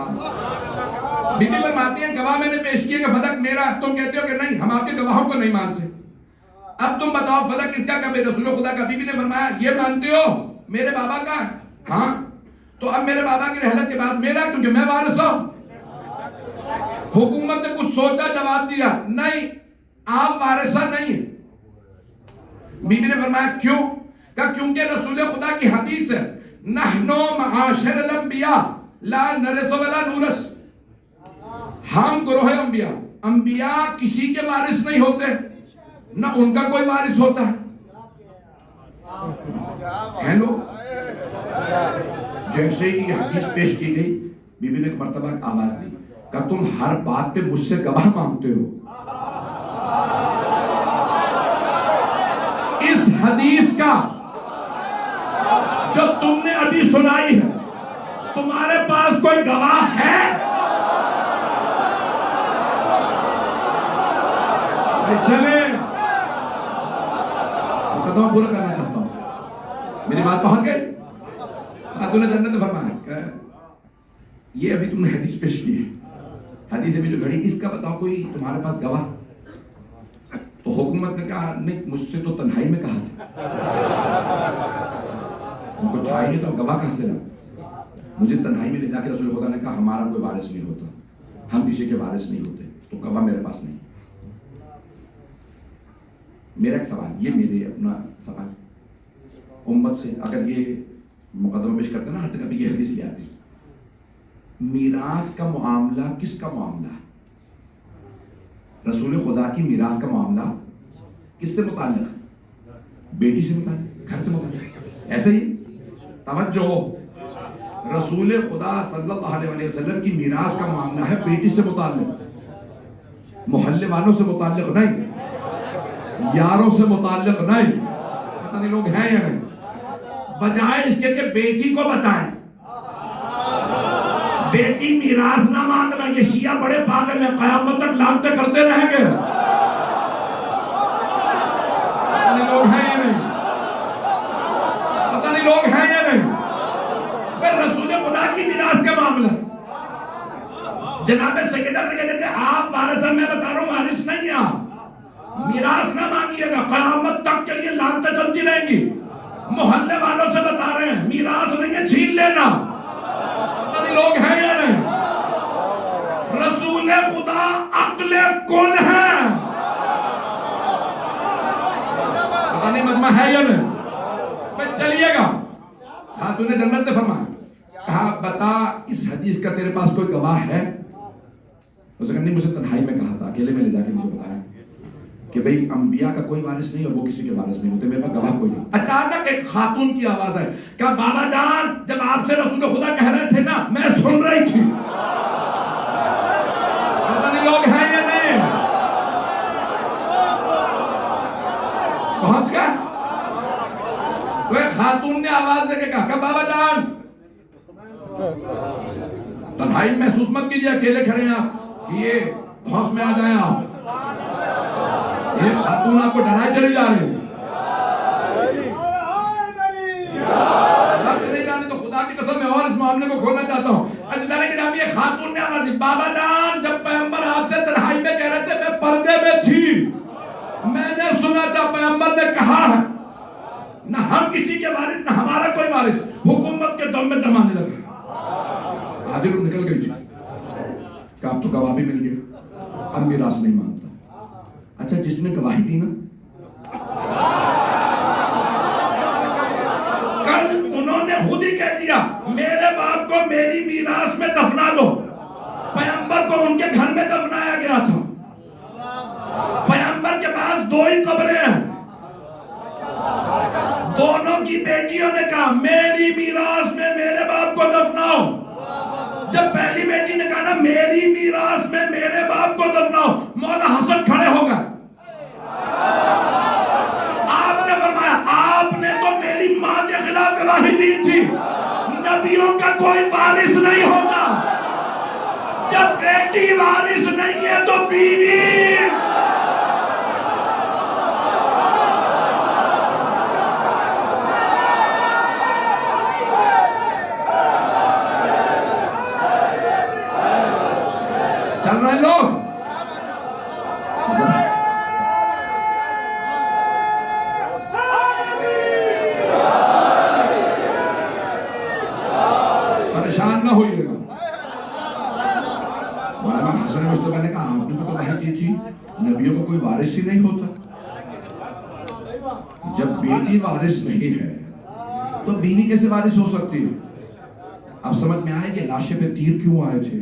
بی بی فرماتی ہیں گواہ میں نے پیش کیا کہ فدق میرا، تم کہتے ہو کہ نہیں، ہم آپ کے گواہوں کو نہیں مانتے، اب تم بتاؤ فدق کس کا؟ کہ رسول خدا کا۔ بی بی نے فرمایا یہ مانتے ہو میرے بابا کا؟ ہاں، تو اب میرے بابا کی رحلت کے بعد میرا، کیونکہ میں وارث ہوں۔ حکومت نے کچھ سوچا، جواب دیا نہیں آپ وارثہ نہیں ہیں۔ بی بی نے فرمایا کیوں؟ کہا کیونکہ رسول خدا کی حدیث ہے نحنو معاشر الانبیاء لا نرث ولا نورث، ہم گروہ انبیاء، انبیاء کسی کے وارث نہیں ہوتے، نہ ان کا کوئی وارث ہوتا ہے لوگ۔ جیسے ہی یہ حدیث پیش کی گئی، بی بی نے ایک مرتبہ آواز دی کہ تم ہر بات پہ مجھ سے گواہ مانگتے ہو، اس حدیث کا جو تم نے ابھی سنائی ہے تمہارے پاس کوئی گواہ ہے؟ چلے مقدمہ پورا کرنا چاہتا ہوں، میری بات پہنچ گئی؟ خاتون جنت نے فرمایا کہ یہ ابھی تم نے حدیث پیش کی ہے، حدیث ابھی جو گھڑی، اس کا بتاؤ کوئی تمہارے پاس گواہ؟ حکومت نے کہا نہیں مجھ سے تو تنہائی میں کہا تھا، ان کو تھا ہی نہیں تو گواہ کہاں سے لا؟ مجھے تنہائی میں لے جا کے رسول خدا نے کہا ہمارا کوئی وارث نہیں ہوتا، ہم کسی کے وارث نہیں ہوتے، تو گواہ میرے پاس نہیں۔ میرا ایک سوال، یہ میرے اپنا سوال امت سے، اگر یہ مقدمہ پیش کرتے نا ہر جگہ پہ یہ حدیث لے آتے، میراث کا معاملہ کس کا معاملہ ہے؟ رسول خدا کی میراث کا معاملہ کس سے متعلق ہے؟ بیٹی سے متعلق، گھر سے متعلق، ایسے ہی توجہ، رسول خدا صلی اللہ علیہ وسلم کی میراث کا معاملہ ہے بیٹی سے متعلق، محلے والوں سے متعلق نہیں، یاروں سے متعلق نہیں۔ پتہ نہیں لوگ ہیں یا نہیں؟ بجائے اس کے کہ بیٹی کو بچائیں، بیٹی میراث نہ مانگنا، یہ شیعہ بڑے پاگل ہیں، قیامت تک لعنتیں کرتے رہیں گے۔ پتہ نہیں لوگ ہیں یا نہیں؟ پتہ نہیں لوگ ہیں یا نہیں؟ پھر رسول خدا کی میراث کا معاملہ، جناب سیدہ سے کہتے تھے آپ وارث ہیں، میں بتا رہا ہوں وارث نہیں ہیں آپ، میراث نہ مانگیے گا، قیامت تک کے لیے لعنتیں چلتی رہیں گی۔ محلے والوں سے بتا رہے ہیں میراث نہیں ہے، چھین لینا۔ پتہ نہیں لوگ ہیں یا نہیں؟ رسول خدا عقل کل ہے، پتہ نہیں مجمع ہے یا نہیں؟ پھر چلیے گا، خاتون جنت نے فرمایا، کہا بتا اس حدیث کا تیرے پاس کوئی گواہ ہے؟ اس نے کہا نہیں، مجھے تنہائی میں کہا تھا، اکیلے میں لے جا کے مجھے بتایا کہ بھئی انبیاء کا کوئی وارث نہیں اور وہ کسی کے وارث نہیں ہوتے، میرے پاس گواہ کوئی نہیں۔ اچانک ایک خاتون کی آواز ہے، کہا بابا جان جب آپ سے رسول خدا کہہ رہے تھے نا میں سن رہی تھی۔ پتہ نہیں لوگ ہیں یا نہیں؟ پہنچ گئے؟ تو ایک خاتون نے آواز دے کے کہا کہ بابا جان تنہائی محسوس مت کیجئے، اکیلے کھڑے ہیں آپ، یہ ہوش میں آ جائیں آپ۔ یہ خاتون آپ کو ڈرائے چلی جا رہی ہے، وقت نہیں جانے تو خدا کی قسم میں اور اس معاملے کو کھولنا چاہتا ہوں۔ اجدار کرام یہ خاتون نے آواز دی، بابا جان جب پیغمبر آپ سے تنہائی میں کہہ رہے تھے میں پردے میں تھی، میں نے سنا تھا پیغمبر نے کہا ہے نہ ہم کسی کے وارث نہ ہمارا کوئی وارث، حکومت کے دم میں دم آنے لگا۔ حاضر نکل گئی تھی کہ اب تو گواہ بھی مل گیا، اب میراث نہیں مانتا۔ اچھا جس نے گواہی دی نا، کل انہوں نے خود ہی کہہ دیا میرے باپ کو میری میراث میں دفنا دو، پیغمبر کو ان کے گھر میں دفنایا گیا تھا، پیغمبر کے پاس دو ہی قبریں ہیں، دونوں کی بیٹیوں نے کہا میری میراث میں میرے باپ کو دفناؤ۔ جب پہلی بیٹی نے کہا نا میری میراث میں میرے باپ کو دفناؤ، مولا حسن کھڑے ہو گئے، آپ نے فرمایا آپ نے تو میری ماں کے خلاف گواہی دی تھی، نبیوں کا کوئی وارث نہیں ہوتا، جب بیٹی وارث نہیں ہے تو بیوی۔ چل رہے لوگ؟ پریشان نہ ہوئیے گا۔ مولانا حسن مصطفیٰ نے کہا آپ نے تو وحی کی تھی نبیوں کو کوئی وارث ہی نہیں ہوتا، جب بیٹی وارث نہیں ہے تو بیوی کیسے وارث ہو سکتی ہے؟ اب سمجھ میں آئے کہ لاشے پہ تیر کیوں آئے تھے،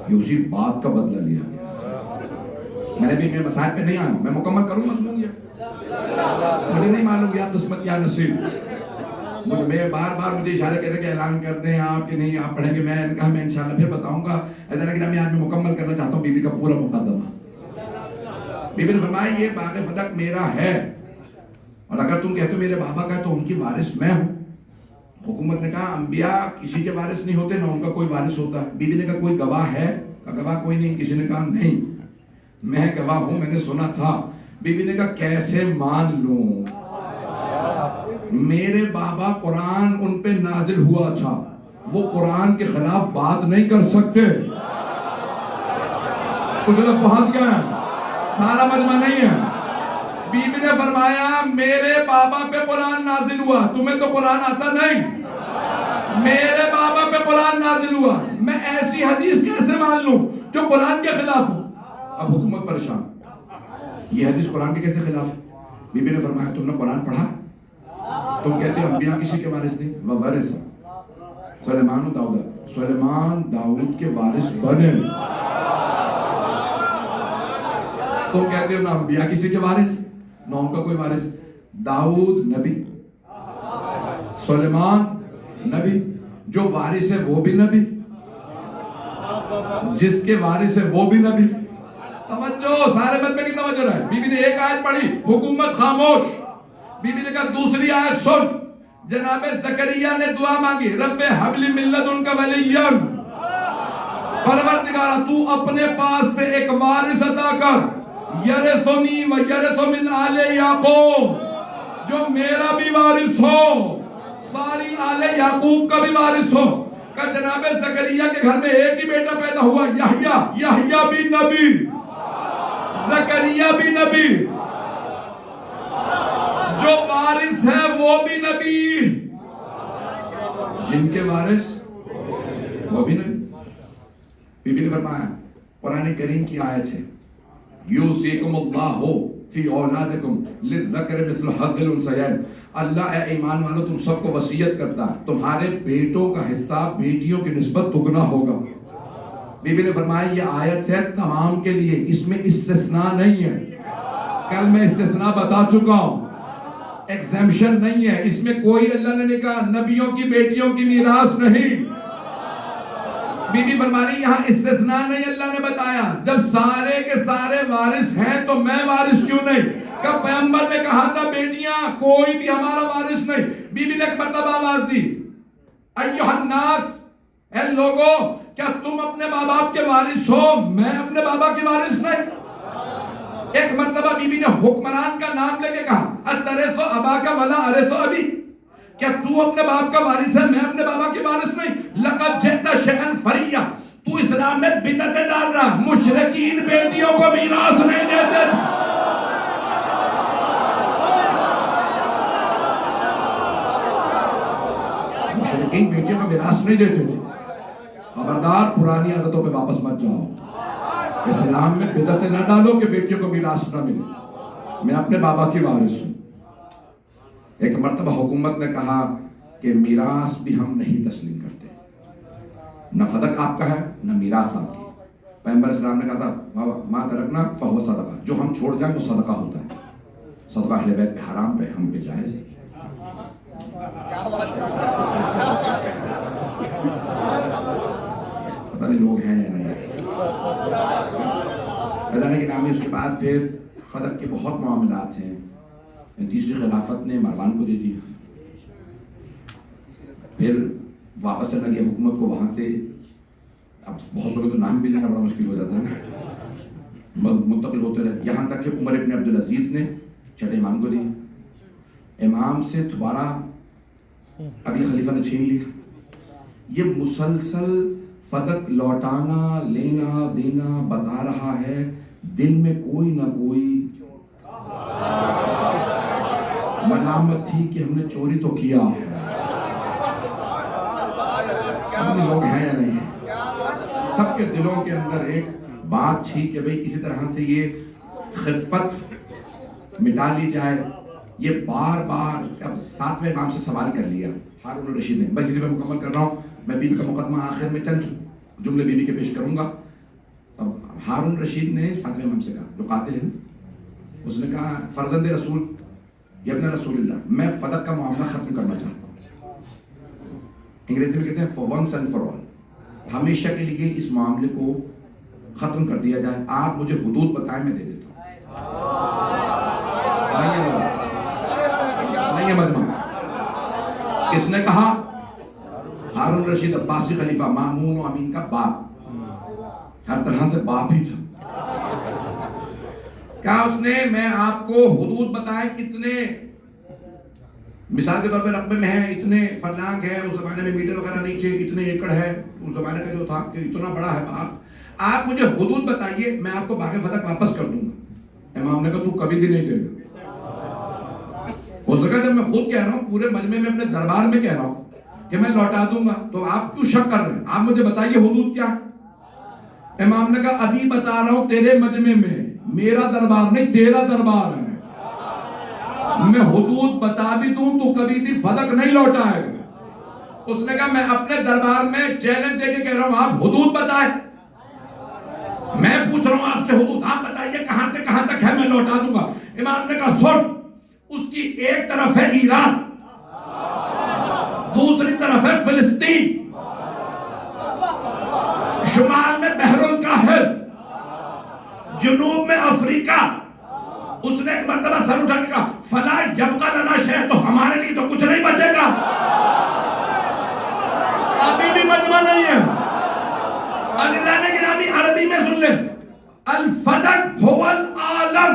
یہ اسی بات کا بدلہ لیا گیا۔ میں نے بھی میں مسائل پہ نہیں آیا ہوں، میں مکمل کروں مضمون یہ، مجھے نہیں معلوم یا قسمت یا نصیب، میں بار بار مجھے اشارہ کرنے کے اعلان کرتے ہیں آپ کہ نہیں آپ پڑھیں گے، میں نے کہا میں انشاءاللہ پھر بتاؤں گا، ایسا لیکن میں آج میں مکمل کرنا چاہتا ہوں بیوی کا پورا مقدمہ۔ بیوی نے فرمایا یہ باغ فتق میرا ہے، اور اگر تم کہتے ہو میرے بابا کا ہے تو ان کی وارث میں ہوں۔ حکومت نے کہا انبیاء کسی کے وارث نہیں ہوتے، نہ ان کا کوئی وارث ہوتا ہے۔ بیوی نے کہا کوئی گواہ ہے؟ کہا گواہ کوئی نہیں۔ کسی نے کہا نہیں میں گواہ ہوں، میں نے سنا تھا۔ بیوی نے کہا کیسے مان لوں، میرے بابا قرآن ان پہ نازل ہوا تھا، وہ قرآن کے خلاف بات نہیں کر سکتے۔ کچھ لوگ پہنچ گئے، سارا مجمع نہیں ہے. بی بی نے فرمایا میرے بابا پہ قرآن نازل ہوا, تمہیں تو قرآن آتا نہیں. میرے بابا پہ قرآن نازل ہوا, میں ایسی حدیث کیسے مان لوں جو قرآن کے خلاف ہو. اب حکومت پریشان, یہ حدیث قرآن کے کیسے خلاف ہے؟ بی بی نے فرمایا تم نے قرآن پڑھا؟ تم کہتے ہو انبیاء کسی کے وارث نہیں. وَوَرِثَ سلیمان و داؤد, سلیمان داؤد کے وارث بنے. تم کہتے ہو نا انبیاء کسی کے وارث, نہ ان کا کوئی وارث. داؤد نبی, سلیمان نبی, جو وارث ہے وہ بھی نبی, جس کے وارث ہے وہ بھی نبی. توجہ, سارے مت میں کی توجہ رہے. بی بی نے ایک آیت پڑھی, حکومت خاموش. بی بی نے کہا دوسری آیت سن. جناب زکریا نے دعا مانگی, رب حب لی من لدنک ولیا, پروردگارا تو اپنے پاس سے ایک وارث عطا کر, یرثنی و یرث من آل یعقوب, جو میرا بھی وارث ہو, ساری آل یعقوب کا بھی وارث ہو. کہ جناب زکریا کے گھر میں ایک ہی بیٹا پیدا ہوا, یحییٰ. یحییٰ بھی نبی, زکریا بھی نبی, جو وارث ہے وہ بھی نبی, جن کے وارث وہ بھی نبی. بی بی نے فرمایا قرآن کریم کی آیت ہے, یوصیکم اللہ فی اولادکم للذکر مثل حظ الانثیین. اللہ اے ایمان والو تم سب کو وصیت کرتا ہے تمہارے بیٹوں کا حصہ بیٹیوں کی نسبت دگنا ہوگا. بی بی نے فرمایا یہ آیت ہے تمام کے لیے, اس میں استثناء نہیں ہے. کل میں استثناء بتا چکا ہوں, ایگزیمشن نہیں ہے اس میں. کوئی اللہ نے نہیں کہا نبیوں کی بیٹیوں کی میراث نہیں. بی بی فرما رہی یہاں استثناء نہیں اللہ نے بتایا. جب سارے کے سارے وارث ہیں تو میں وارث کیوں نہیں؟ کہ پیغمبر نے کہا تھا بیٹیاں کوئی بھی ہمارا وارث نہیں. بی بی نے ایک مرتبہ آواز دی, ایھا الناس, اے لوگو کیا تم اپنے ماں باپ کے وارث ہو, میں اپنے بابا کی وارث نہیں. ایک مرتبہ بی بی نے حکمران کا نام لے کے کہا, اترث اباک ولا ارث ابی, کیا تو اپنے باپ کا وارث ہے, میں اپنے بابا کی وارث نہیں. لقد جئت شیئا فریا, تو اسلام میں بدعتیں ڈال رہا. مشرکین بیٹیوں کو میراث نہیں دیتے تھے. مشرکین بیٹیوں کو میراث نہیں دیتے تھے. خبردار پرانی عادتوں پہ واپس مت جاؤ. اسلام میں بدعتیں نہ ڈالو کہ بیٹیوں کو میراث نہ ملے. میں اپنے بابا کی وارث ہوں. ایک مرتبہ حکومت نے کہا کہ میراث بھی ہم نہیں تسلیم کرتے, نہ فدق آپ کا ہے نہ میراث آپ کی. پیغمبر اسلام نے کہا تھا ما ترکنا فہو صدقہ, جو ہم چھوڑ جائیں وہ صدقہ ہوتا ہے. صدقہ اہل بیت پہ حرام پہ ہم پہ جائز ہے. پتہ نہیں لوگ ہیں یا نہیں. بدانے کے نام ہے. اس کے بعد پھر فدق کے بہت معاملات ہیں. تیسری خلافت نے مروان کو دے دیا, پھر واپس چلا گیا حکومت کو وہاں سے. اب بہت سو کے تو نام بھی لینا بڑا مشکل ہو جاتا ہے, منتقل ہوتے رہے, یہاں تک کہ عمر ابن عبدالعزیز نے چھٹے امام کو دیا. امام سے دوبارہ ابھی خلیفہ نے چھین لیا. یہ مسلسل فدق لوٹانا لینا دینا بتا رہا ہے دل میں کوئی نہ کوئی ملامت تھی کہ ہم نے چوری تو کیا ہے. لوگ ہیں یا نہیں ہیں, سب کے دلوں کے اندر ایک بات تھی کہ بھئی کسی طرح سے یہ خفت مٹا لی جائے. یہ بار بار اب 7ویں امام سے سوال کر لیا ہارون الرشید نے. بس اسی میں مکمل کر رہا ہوں میں. بی بی کا مقدمہ آخر میں چند جملے بی بی کے پیش کروں گا. اب ہارون الرشید نے 7ویں امام سے کہا, جو قاتل ہے نا, اس نے کہا فرزند رسول ابن رسول اللہ, میں فدق کا معاملہ ختم کرنا چاہتا ہوں. انگریزی میں کہتے ہیں for once and for all, ہمیشہ کے لیے اس معاملے کو ختم کر دیا جائے. آپ مجھے حدود بتائیں میں دے دیتا ہوں. نہیں ہے مجمع. کس نے کہا؟ ہارون رشید عباسی خلیفہ, مامون و امین کا باپ, ہر طرح سے باپ ہی تھا. کہا اس نے میں آپ کو حدود بتائیں کتنے, مثال کے طور پہ رقبے میں ہے اتنے فرلانگ ہے, اس زمانے میں میٹر وغیرہ نہیں تھے, اتنے ایکڑ ہے اس زمانے کا جو تھا کہ اتنا بڑا ہے باغ. آپ مجھے حدود بتائیے, میں آپ کو باغ فدق واپس کر دوں گا. امام نے کہا تو کبھی بھی نہیں دے گا. ہو سکا جب میں خود کہہ رہا ہوں پورے مجمع میں اپنے دربار میں کہہ رہا ہوں کہ میں لوٹا دوں گا, تو آپ کیوں شک کر رہے ہیں؟ آپ مجھے بتائیے حدود کیا ہے؟ امام نے کہا ابھی بتا رہا ہوں تیرے مجمع میں, میرا دربار نہیں تیرا دربار ہے, میں حدود بتا بھی دوں تو کبھی بھی فدق نہیں لوٹائے گا. اس نے کہا میں اپنے دربار میں چیلنج دے کے کہہ رہا ہوں آپ حدود بتائیں, میں پوچھ رہا ہوں آپ سے حدود, آپ بتائیے کہاں سے کہاں تک ہے, میں لوٹا دوں گا. امام نے کہا سن, اس کی ایک طرف ہے ایران, دوسری طرف ہے فلسطین, شمال میں بحر الکاہل, جنوب میں افریقہ. اس نے ایک مرتبہ سر اٹھا کے کہا فلا یبقى لنا شیء, تو ہمارے لیے تو کچھ نہیں بچے گا. ابھی بھی مجمع نہیں ہے. عزیزان گرامی عربی میں سن لیں, الفدق هو العالم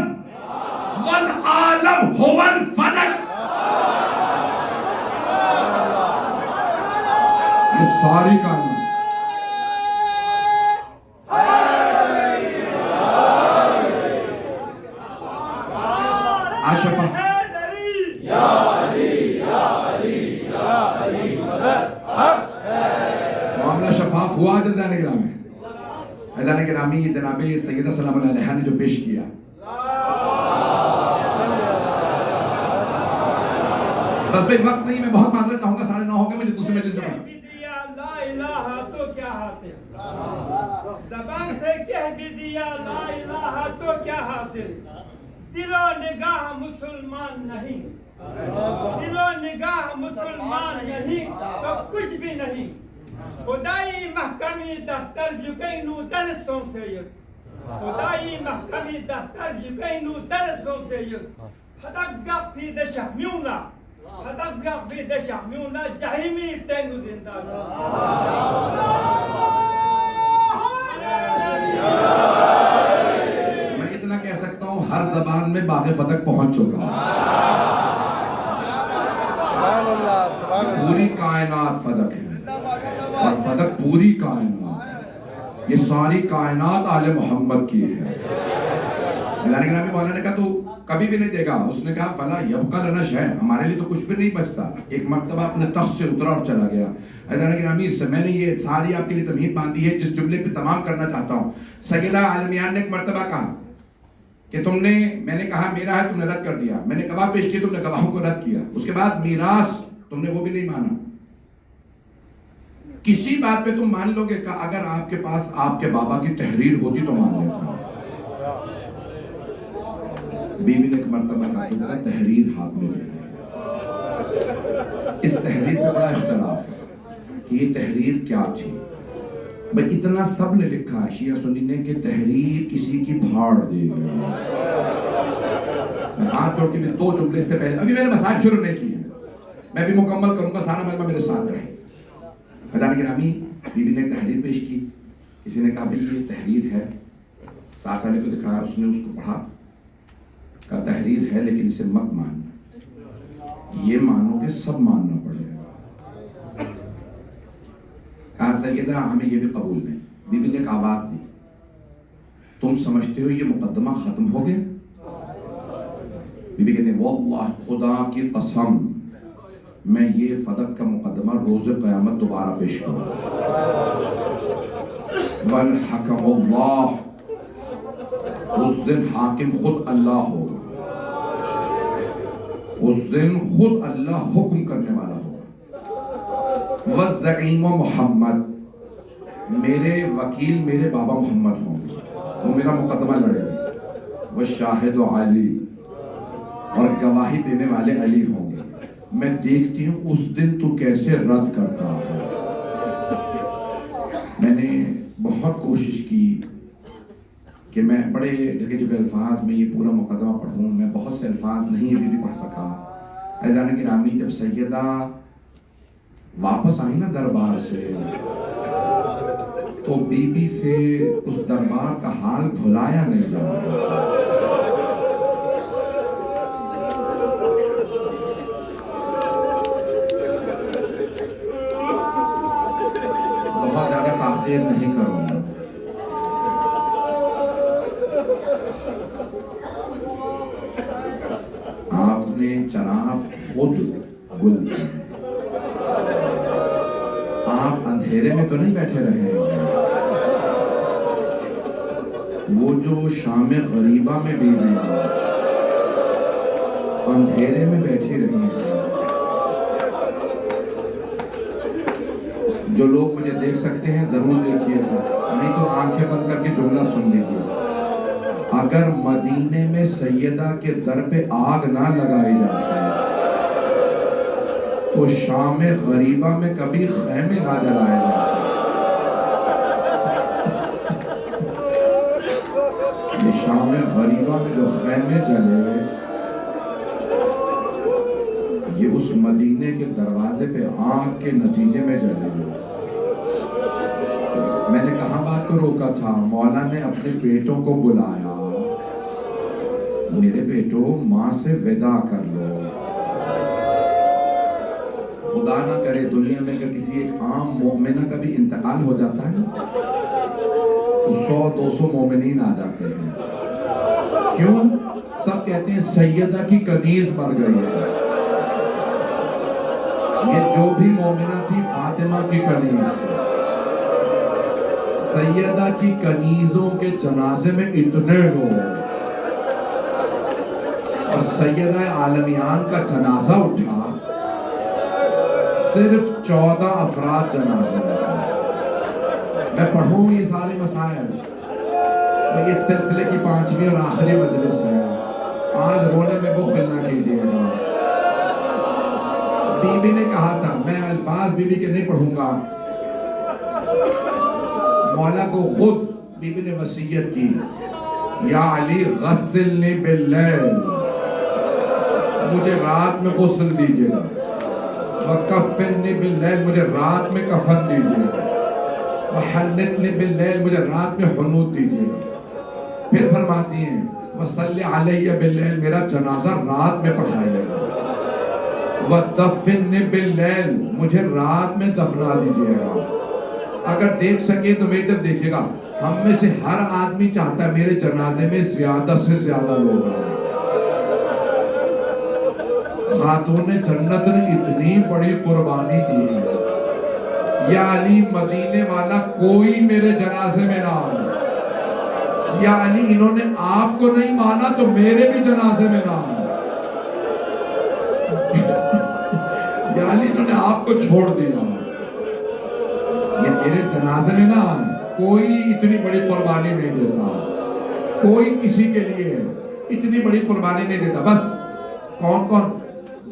والعالم هو الفدق. یہ ساری کہانی آشفا معاملہ شفاف ہوا. عزیزان گرامی, عزیزان گرامی جناب سیدہ سلام اللہ علیہا نے جو پیش کیا, بس بھئی وقت نہیں, میں بہت معذرت چاہوں گا, 9:30 ہو گئے, مجھے دوسرے مجلس میں پڑھا. لا الہ تو کیا حاصل, زبان سے کہہ بھی دیا لا الہ تو کیا حاصل. دل و نگاہ مسلمان نہیں, دل و نگاہ مسلمان نہیں تو کچھ بھی نہیں. خدایی محکمی دفتر جبینو درستوں سے یک, خدایی محکمی دفتر جبینو درستوں سے یک. فدق فی دشمیونا, فدق فی دشمیونا جہیمی افتینو زندہ. میں اتنا کہہ سکتا ہوں ہر زبان میں باغ فتق پہنچ چکا. پوری کائنات فدق ہے, اور فدق پوری کائنات ہے. یہ ساری کائنات آل محمد کی ہے. اللہ نے مولانا نے کہا تو کبھی بھی نہیں دے گا. اس نے کہا فلا یبقى لنا شیء, ہمارے لیے تو کچھ بھی نہیں بچتا. ایک مرتبہ اپنے تخت سے اترا اور چلا گیا. حضرت گرامی اس سے میں نے یہ ساری آپ کے لیے تمہید باندھی ہے جس جملے پہ تمام کرنا چاہتا ہوں. سیدہ عالمیان نے ایک مرتبہ کہا کہ تم نے, میں نے کہا میرا ہے, تم نے رد کر دیا. میں نے گواہ پیش کیے, تم نے گواہوں کو رد کیا. اس کے بعد میراث تم نے وہ بھی نہیں مانا. کسی بات پہ تم مان لو گے کہ اگر آپ کے پاس آپ کے بابا کی تحریر ہوتی تو مان لیتا. بی بی نے ایک مرتبہ کا تحریر ہاتھ میں لے لی. اس تحریر پہ بڑا اختلاف ہے کہ یہ تحریر کیا تھی. بھئی اتنا سب نے لکھا ہے شیعہ سنی نے کہ تحریر کسی کی بھاڑ دے گئی. میں ہاتھ جوڑ کے بھی 2 جملے سے پہلے, ابھی میں نے مسائل شروع نہیں کی ہیں, میں بھی مکمل کروں گا, سارا مجمع میرے ساتھ رہے. حضرت گرامی بی بی نے تحریر پیش کی. کسی نے کہا بھئی یہ تحریر ہے, ساتھ والے کو دکھایا, اس نے اس کو پڑھا, کہا تحریر ہے لیکن اسے مت ماننا, یہ مانو کہ سب ماننا پڑے گا. کہا سیدہ ہمیں یہ بھی قبول نہیں. بی بی نے ایک آواز دی, تم سمجھتے ہو یہ مقدمہ ختم ہو گیا؟ بی بی کہتے ہیں واللہ خدا کی قسم میں یہ فدق کا مقدمہ روز قیامت دوبارہ پیش کروں. والحکم اللہ, اس دن حاکم خود اللہ ہوگا, اس دن خود اللہ حکم کرنے والا ہوگا. والزعیم محمد, میرے وکیل میرے بابا محمد ہوں گے, وہ میرا مقدمہ لڑے گے. والشاہد علی, اور گواہی دینے والے علی ہوں گے. میں دیکھتی ہوں اس دن تو کیسے رد کرتا ہے. میں نے بہت کوشش کی کہ میں بڑے ڈھکے چکے الفاظ میں یہ پورا مقدمہ پڑھوں. میں بہت سے الفاظ نہیں ابھی بھی پڑھ سکا. عزیزان گرامی جب سیدہ واپس آئی نا دربار سے, تو بی بی سے اس دربار کا حال بھلایا نہیں جا رہا. بہت زیادہ تاخیر نہیں کروں گا. آپ خود گل ہیں. آپ اندھیرے میں تو نہیں بیٹھے رہے ہیں. وہ جو شام غریبہ میں بھی ہیں اندھیرے میں بیٹھے رہے ہیں. جو لوگ مجھے دیکھ سکتے ہیں ضرور دیکھیے گا, نہیں تو آنکھیں بند کر کے جملہ سن لیجیے. اگر مدینے میں سیدہ کے در پہ آگ نہ لگائی جاتی تو شام غریبہ میں کبھی خیمے نہ جلائے جاتے. یہ شام غریبہ میں جو خیمے جلے یہ اس مدینے کے دروازے پہ آگ کے نتیجے میں جلے. میں نے کہاں بات کو روکا تھا؟ مولا نے اپنے بیٹوں کو بلایا, میرے بیٹو ماں سے وداع کر لو. خدا نہ کرے دنیا میں اگر کسی ایک عام مومنہ کا بھی انتقال ہو جاتا ہے تو 100-200 مومنین آ جاتے ہیں. کیوں؟ سب کہتے ہیں سیدہ کی کنیز مر گئی ہے. یہ جو بھی مومنہ تھی فاطمہ کی کنیز, سیدہ کی کنیزوں کے جنازے میں اتنے لوگ, اور سیدہ عالمیان کا جنازہ اٹھا صرف 14 افراد جنازے میں تھے. میں پڑھوں یہ سارے مسائل. اس سلسلے کی 5ویں اور آخری مجلس ہے. آج رونے میں بخل نہ کیجیے گا. بی بی نے کہا تھا, میں الفاظ بی بی کے نہیں پڑھوں گا, مولا کو خود بی بی نے وصیت کی, یا علی غسلنی باللیل, مجھے رات میں غسل دیجیے گا, وکفنی باللیل, مجھے رات میں کفن دیجیے گا, وحنتنی باللیل, مجھے رات میں حنوط دیجیے گا. پھر فرماتی ہیں وصلی علیہ باللیل, میرا جنازہ رات میں پڑھائیے گا, وَدَفِّنِ بِاللَّيْلِ, مجھے رات میں دفنا دیجیے گا. اگر دیکھ سکے تو میری طرف دیکھیے گا. ہم میں سے ہر آدمی چاہتا ہے میرے جنازے میں زیادہ سے زیادہ لوگ ہیں. خاتون جنت نے اتنی بڑی قربانی دی ہے, یا علی مدینے والا کوئی میرے جنازے میں نہ آئے. یا علی انہوں نے آپ کو نہیں مانا تو میرے بھی جنازے میں نہ آئے. یا علی انہوں نے آپ کو چھوڑ دیا, یہ میرے جنازے میں نہ آئے. کوئی اتنی بڑی قربانی نہیں دیتا, کوئی کسی کے لیے اتنی بڑی قربانی نہیں دیتا. بس کون کون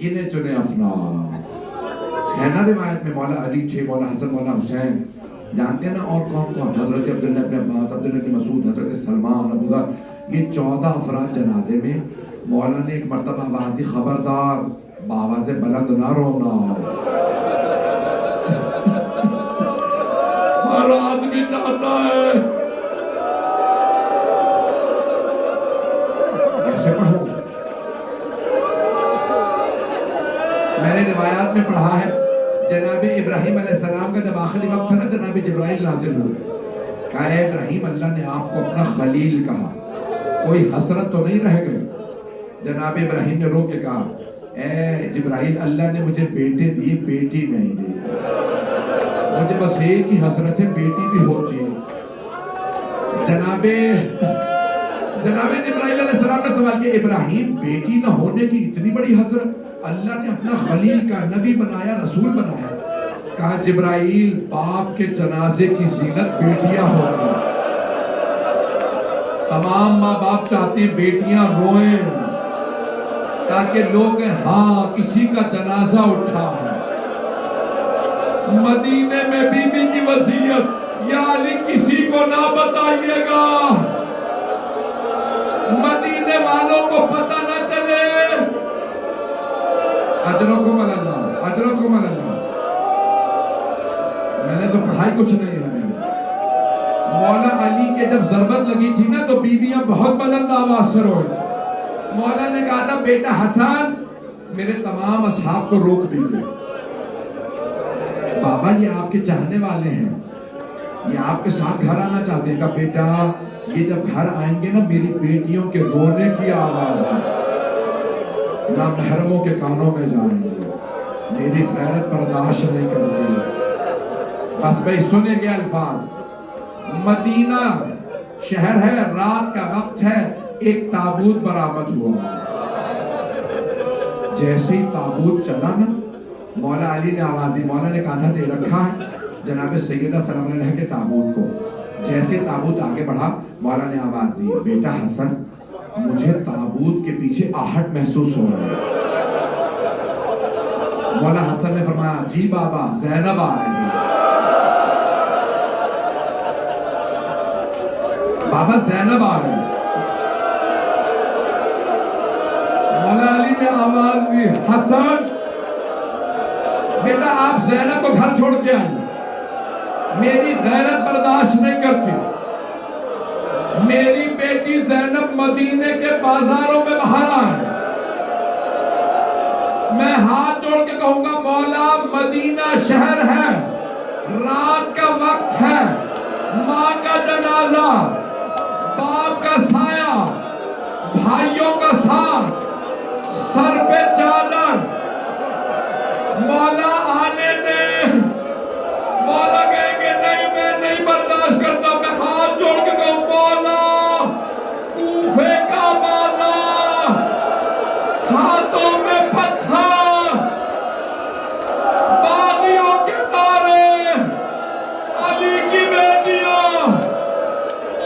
گنے چنے افراد ہے نا روایت میں, مولا علی تھے, مولا حسن, مولا حسین, جانتے ہیں نا, اور کون کون, حضرت عبداللہ ابن عباس, عبداللہ ابن مسعود, حضرت سلمان, ابو ذر, یہ 14 افراد جنازے میں. مولا نے ایک مرتبہ آواز دی, خبردار بآواز بلند نہ رونا. ہر آدمی چاہتا ہے کیسے پڑھوں. میں نے روایات میں پڑھا ہے جناب ابراہیم علیہ السلام کا جب آخری وقت تھا نا, جناب جبرائیل نازل ہوئے, کہا اے ابراہیم اللہ نے آپ کو اپنا خلیل کہا, کوئی حسرت تو نہیں رہ گئی. جناب ابراہیم نے رو کے کہا اے جبرائیل اللہ نے مجھے بیٹے دیے, بیٹی نہیں دی, مجھے بس ایک ہی حسرت ہے, بیٹی بھی ہو چاہیے. جناب جبرائیل علیہ السلام نے سوال کیا, ابراہیم بیٹی نہ ہونے کی اتنی بڑی حسرت, اللہ نے اپنا خلیل کا نبی بنایا, رسول بنایا. کہا جبرائیل باپ کے جنازے کی زینت بیٹیاں ہوتی ہیں. تمام ماں باپ چاہتے ہیں بیٹیاں روئیں تاکہ لوگ ہاں کسی کا جنازہ اٹھا ہے. مدینے میں بی بی کی وصیت, یا علی کسی کو نہ بتائیے گا, مدینے والوں کو پتہ نہ چلے. اجرکم اللہ, اجرکم اللہ. میں نے تو پڑھائی کچھ نہیں ہے. مولا علی کے جب ضربت لگی تھی نا تو بیویاں بہت بلند آواز سے روئے تھی. مولا نے کہا تھا بیٹا حسن میرے تمام اصحاب کو روک دیجئے, بابا یہ آپ کے چاہنے والے ہیں, یہ آپ کے ساتھ گھر آنا چاہتے ہیں. کہا بیٹا یہ جب گھر آئیں گے نا میری بیٹیوں کے رونے کی آواز ہے. نامحرموں کے کانوں میں جائیں گے، میری غیرت برداشت نہیں کرتی۔ بس بھائی سنیں گے الفاظ، مدینہ شہر ہے، رات کا وقت ہے، ایک تابوت برآمد ہوا۔ جیسے ہی تابوت چلا نا، مولا علی نے آواز دی، مولا نے کاندھا دے رکھا ہے جناب سیدہ سلام علیہ کے تابوت کو۔ جیسے تابوت آگے بڑھا، مولا نے آواز دی، بیٹا حسن مجھے تابوت کے پیچھے آہٹ محسوس ہو رہا ہے۔ مولا حسن نے فرمایا، جی بابا زینب آ رہے ہیں۔ بابا زینب آ رہے ہیں۔ مولا علی نے آواز دی، حسن بیٹا آپ زینب کو گھر چھوڑ کے آئیں، میری غیرت برداشت نہیں کرتی۔ میری بیٹی زینب مدینے کے بازاروں میں باہر آئے، میں ہاتھ جوڑ کے کہوں گا مولا مدینہ شہر ہے، رات کا وقت ہے، ماں کا جنازہ، باپ کا سایہ، بھائیوں کا ساتھ، سر پہ چادر، مولا آنے دے۔ مولا کہیں گے نہیں میں نہیں برداشت کرتا، میں ہاتھ جوڑ کے کہوں مولا کوفے کا بازار، ہاتھوں میں پتھر، باغیوں کے نعرے، علی کی بیٹیاں،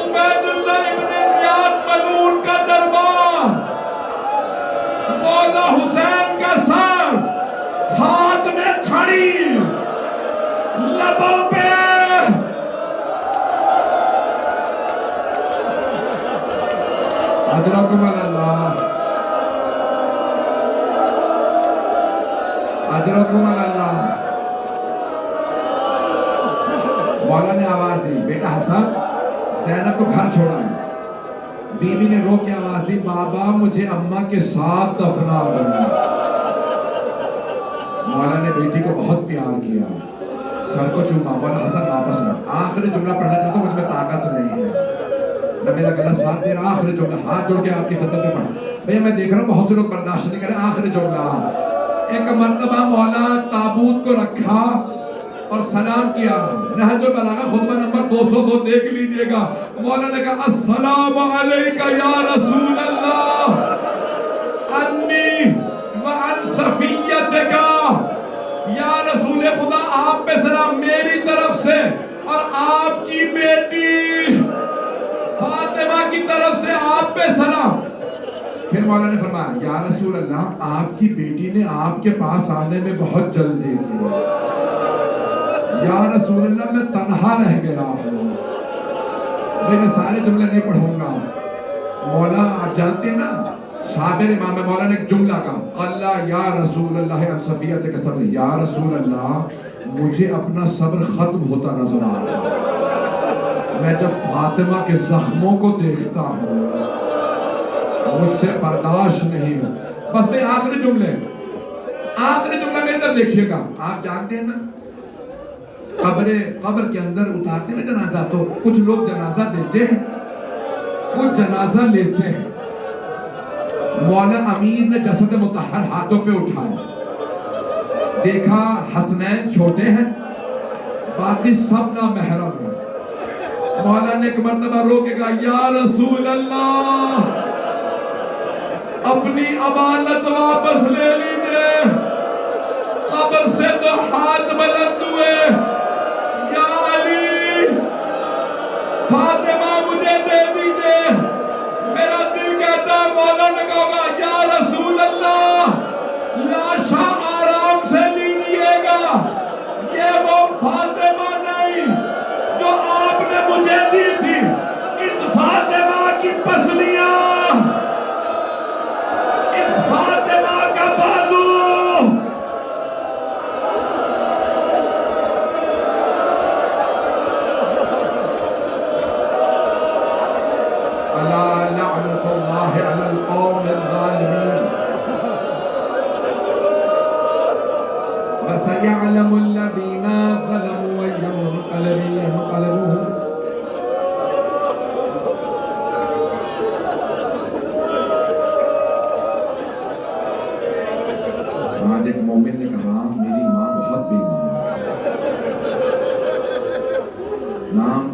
عبید اللہ ابن زیاد ملعون کا دربار، مولا حسین کا سر، ہاتھ میں چھڑی، لبوں پہ اجرکم اللہ، اجرکم اللہ۔ مولا نے آواز دی، بیٹا حسن زینب کو گھر چھوڑا ہے۔ بیوی نے رو کے آواز دی، بابا مجھے اماں کے ساتھ دفنا کرنا۔ مولا نے بیٹی کو بہت پیار کیا، سر کو چوما، مولا حسن واپس آ۔ آخری جملہ پڑھنا چاہتا ہوں، مجھ میں طاقت نہیں ہے، نہ میرا گلا ساتھ دے رہا۔ آخری جملہ ہاتھ جوڑ کے آپ کی خدمت میں پڑھ۔ بھئی میں دیکھ رہا ہوں بہت سے لوگ برداشت نہیں کریں۔ آخری جملہ، ایک مرتبہ مولا تابوت کو رکھا اور سلام کیا۔ نہج البلاغہ خطبہ نمبر 202 دیکھ لیجئے گا۔ مولا نے کہا السلام علیکہ یا رسول اللہ انی وعن صفیتک، یا رسول خدا آپ پہ سلام میری طرف سے اور آپ کی بیٹی فاطمہ کی طرف سے آپ پہ سلام۔ پھر مولا نے فرمایا، یا رسول اللہ آپ کی بیٹی نے آپ کے پاس آنے میں بہت جلدی کی، یا رسول اللہ میں تنہا رہ گیا ہوں۔ بھئی میں سارے جملے نہیں پڑھوں گا۔ مولا آپ جانتے ہیں نا، صابر امام مولا نے ایک جملہ کہا، اللہ یا رسول اللہ عن صفیتک صبر، یا رسول اللہ مجھے اپنا صبر ختم ہوتا نظر آ رہا ہے، میں جب فاطمہ کے زخموں کو دیکھتا ہوں مجھ سے برداشت نہیں ہو۔ بس بھئی آخری جملہ میری طرف دیکھیے گا۔ آپ جانتے ہیں نا قبر کے اندر اتارتے ہیں جنازہ، تو کچھ لوگ جنازہ دیتے ہیں، کچھ جنازہ لیتے ہیں۔ مولا امیر نے جسد مطہر ہاتھوں پہ اٹھایا، دیکھا حسنین چھوٹے ہیں، باقی سب نامحرم ہیں۔ مولا نے ایک مرتبہ رو کے کہا، یا رسول اللہ اپنی امانت واپس لے لیجئے۔ قبر سے تو ہاتھ بلند ہوئے، یا علی فاطمہ مجھے دے دیجئے۔ میرا دل کہتا ہے مولا نے کہا، یا رسول اللہ لاشا آرام سے لیجئے گا، یہ وہ فاطمہ نہیں جو آپ نے مجھے دی تھی، اس فاطمہ کی پسلیاں، اس فاطمہ کا بازو۔ اللہ لعنت اللہ علی القوم الظالمین، وسيعلم الذين ظلموا أي منقلب ينقلبون۔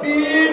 3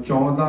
14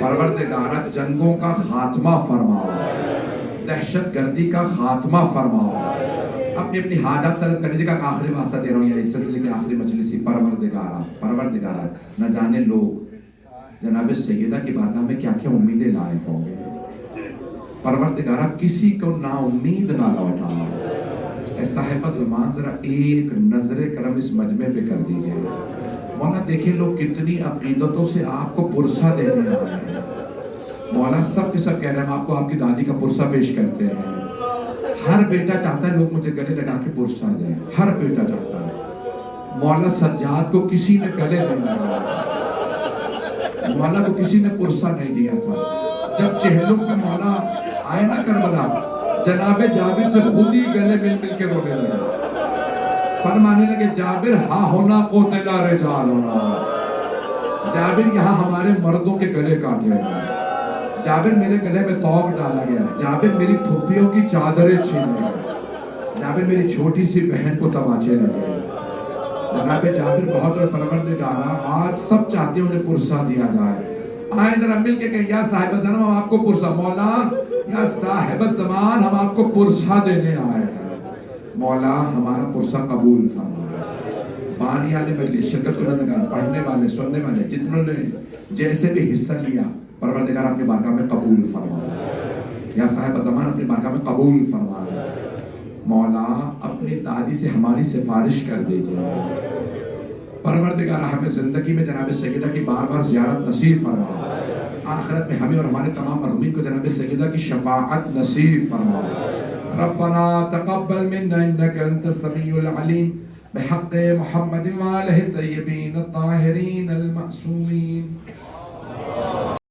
پروردگارہ جنگوں کا خاتمہ فرماؤ، دہشت گردی کا خاتمہ فرماؤ، اپنی اپنی حاجات طلب کرنے کا آخری واسطہ دے رہا ہوں، یا اس سلسلے کی آخری مجلس ہی، پروردگارہ نہ جانے لوگ جناب سیدہ کی بارگاہ میں کیا کیا امیدیں لائے ہوں گے، پروردگارہ کسی کو نا امید نہ لوٹانا۔ اے صاحب زمان ذرا ایک نظر کرم اس مجمع پہ کر دیجئے، مولا دیکھیں لوگ کتنی عقیدتوں سے آپ کو پرسہ دینے آئے ہیں، مولا سب کے سب کہہ رہے ہیں ہم آپ کو آپ کی دادی کا پرسہ پیش کرتے ہیں۔ ہر بیٹا چاہتا ہے لوگ مجھے گلے لگا کے پرسہ دیں، ہر بیٹا چاہتا ہے۔ مولا سجاد کو کسی نے گلے نہیں لگایا، مولا کو کسی نے پرسہ نہیں دیا تھا۔ جب چہلم پہ مولا آئے نا کربلا، جناب جابر سے خود ہی گلے مل مل کے رونے لگے، فرمانے لگے جابر ہاں ہونا قتلا رجال ہونا، جابر یہاں ہمارے مردوں کے گلے کاٹے گئے، جابر میرے گلے میں توق ڈالا گیا، جابر میری پھپھیوں کی چادریں چھین لی گئی، جابر میری چھوٹی سی بہن کو تماچے لگے۔ جناب جابر بہت پروردگارہ آج سب چاہتے ہیں انہیں پرسہ دیا جائے، آئے ذرا مل کے کہیں یا صاحب زمان ہم آپ کو پرسہ، مولا یا صاحب زمان ہم آپ کو پرسہ دینے آئے ہیں، مولا ہمارا پرسہ قبول فرما۔ بانیان مجلس، شرکت کرنے والے، پڑھنے والے، سننے والے، جتنوں نے جیسے بھی حصہ لیا، پروردگار اپنی بارگاہ میں قبول فرما، یا صاحب زمان اپنی بارگاہ میں قبول فرما۔ مولا اپنی دادی سے ہماری سفارش کر دیجئے، پروردگار ہمیں زندگی میں جناب سیدہ کی بار بار زیارت نصیب فرما، آخرت میں ہمیں اور ہمارے تمام مرحومین کو جناب سیدہ کی شفاعت نصیب فرما۔ ربنا تقبل منا انك انت السميع العليم بحق محمد وآلہ الطیبین الطاہرین المعصومین۔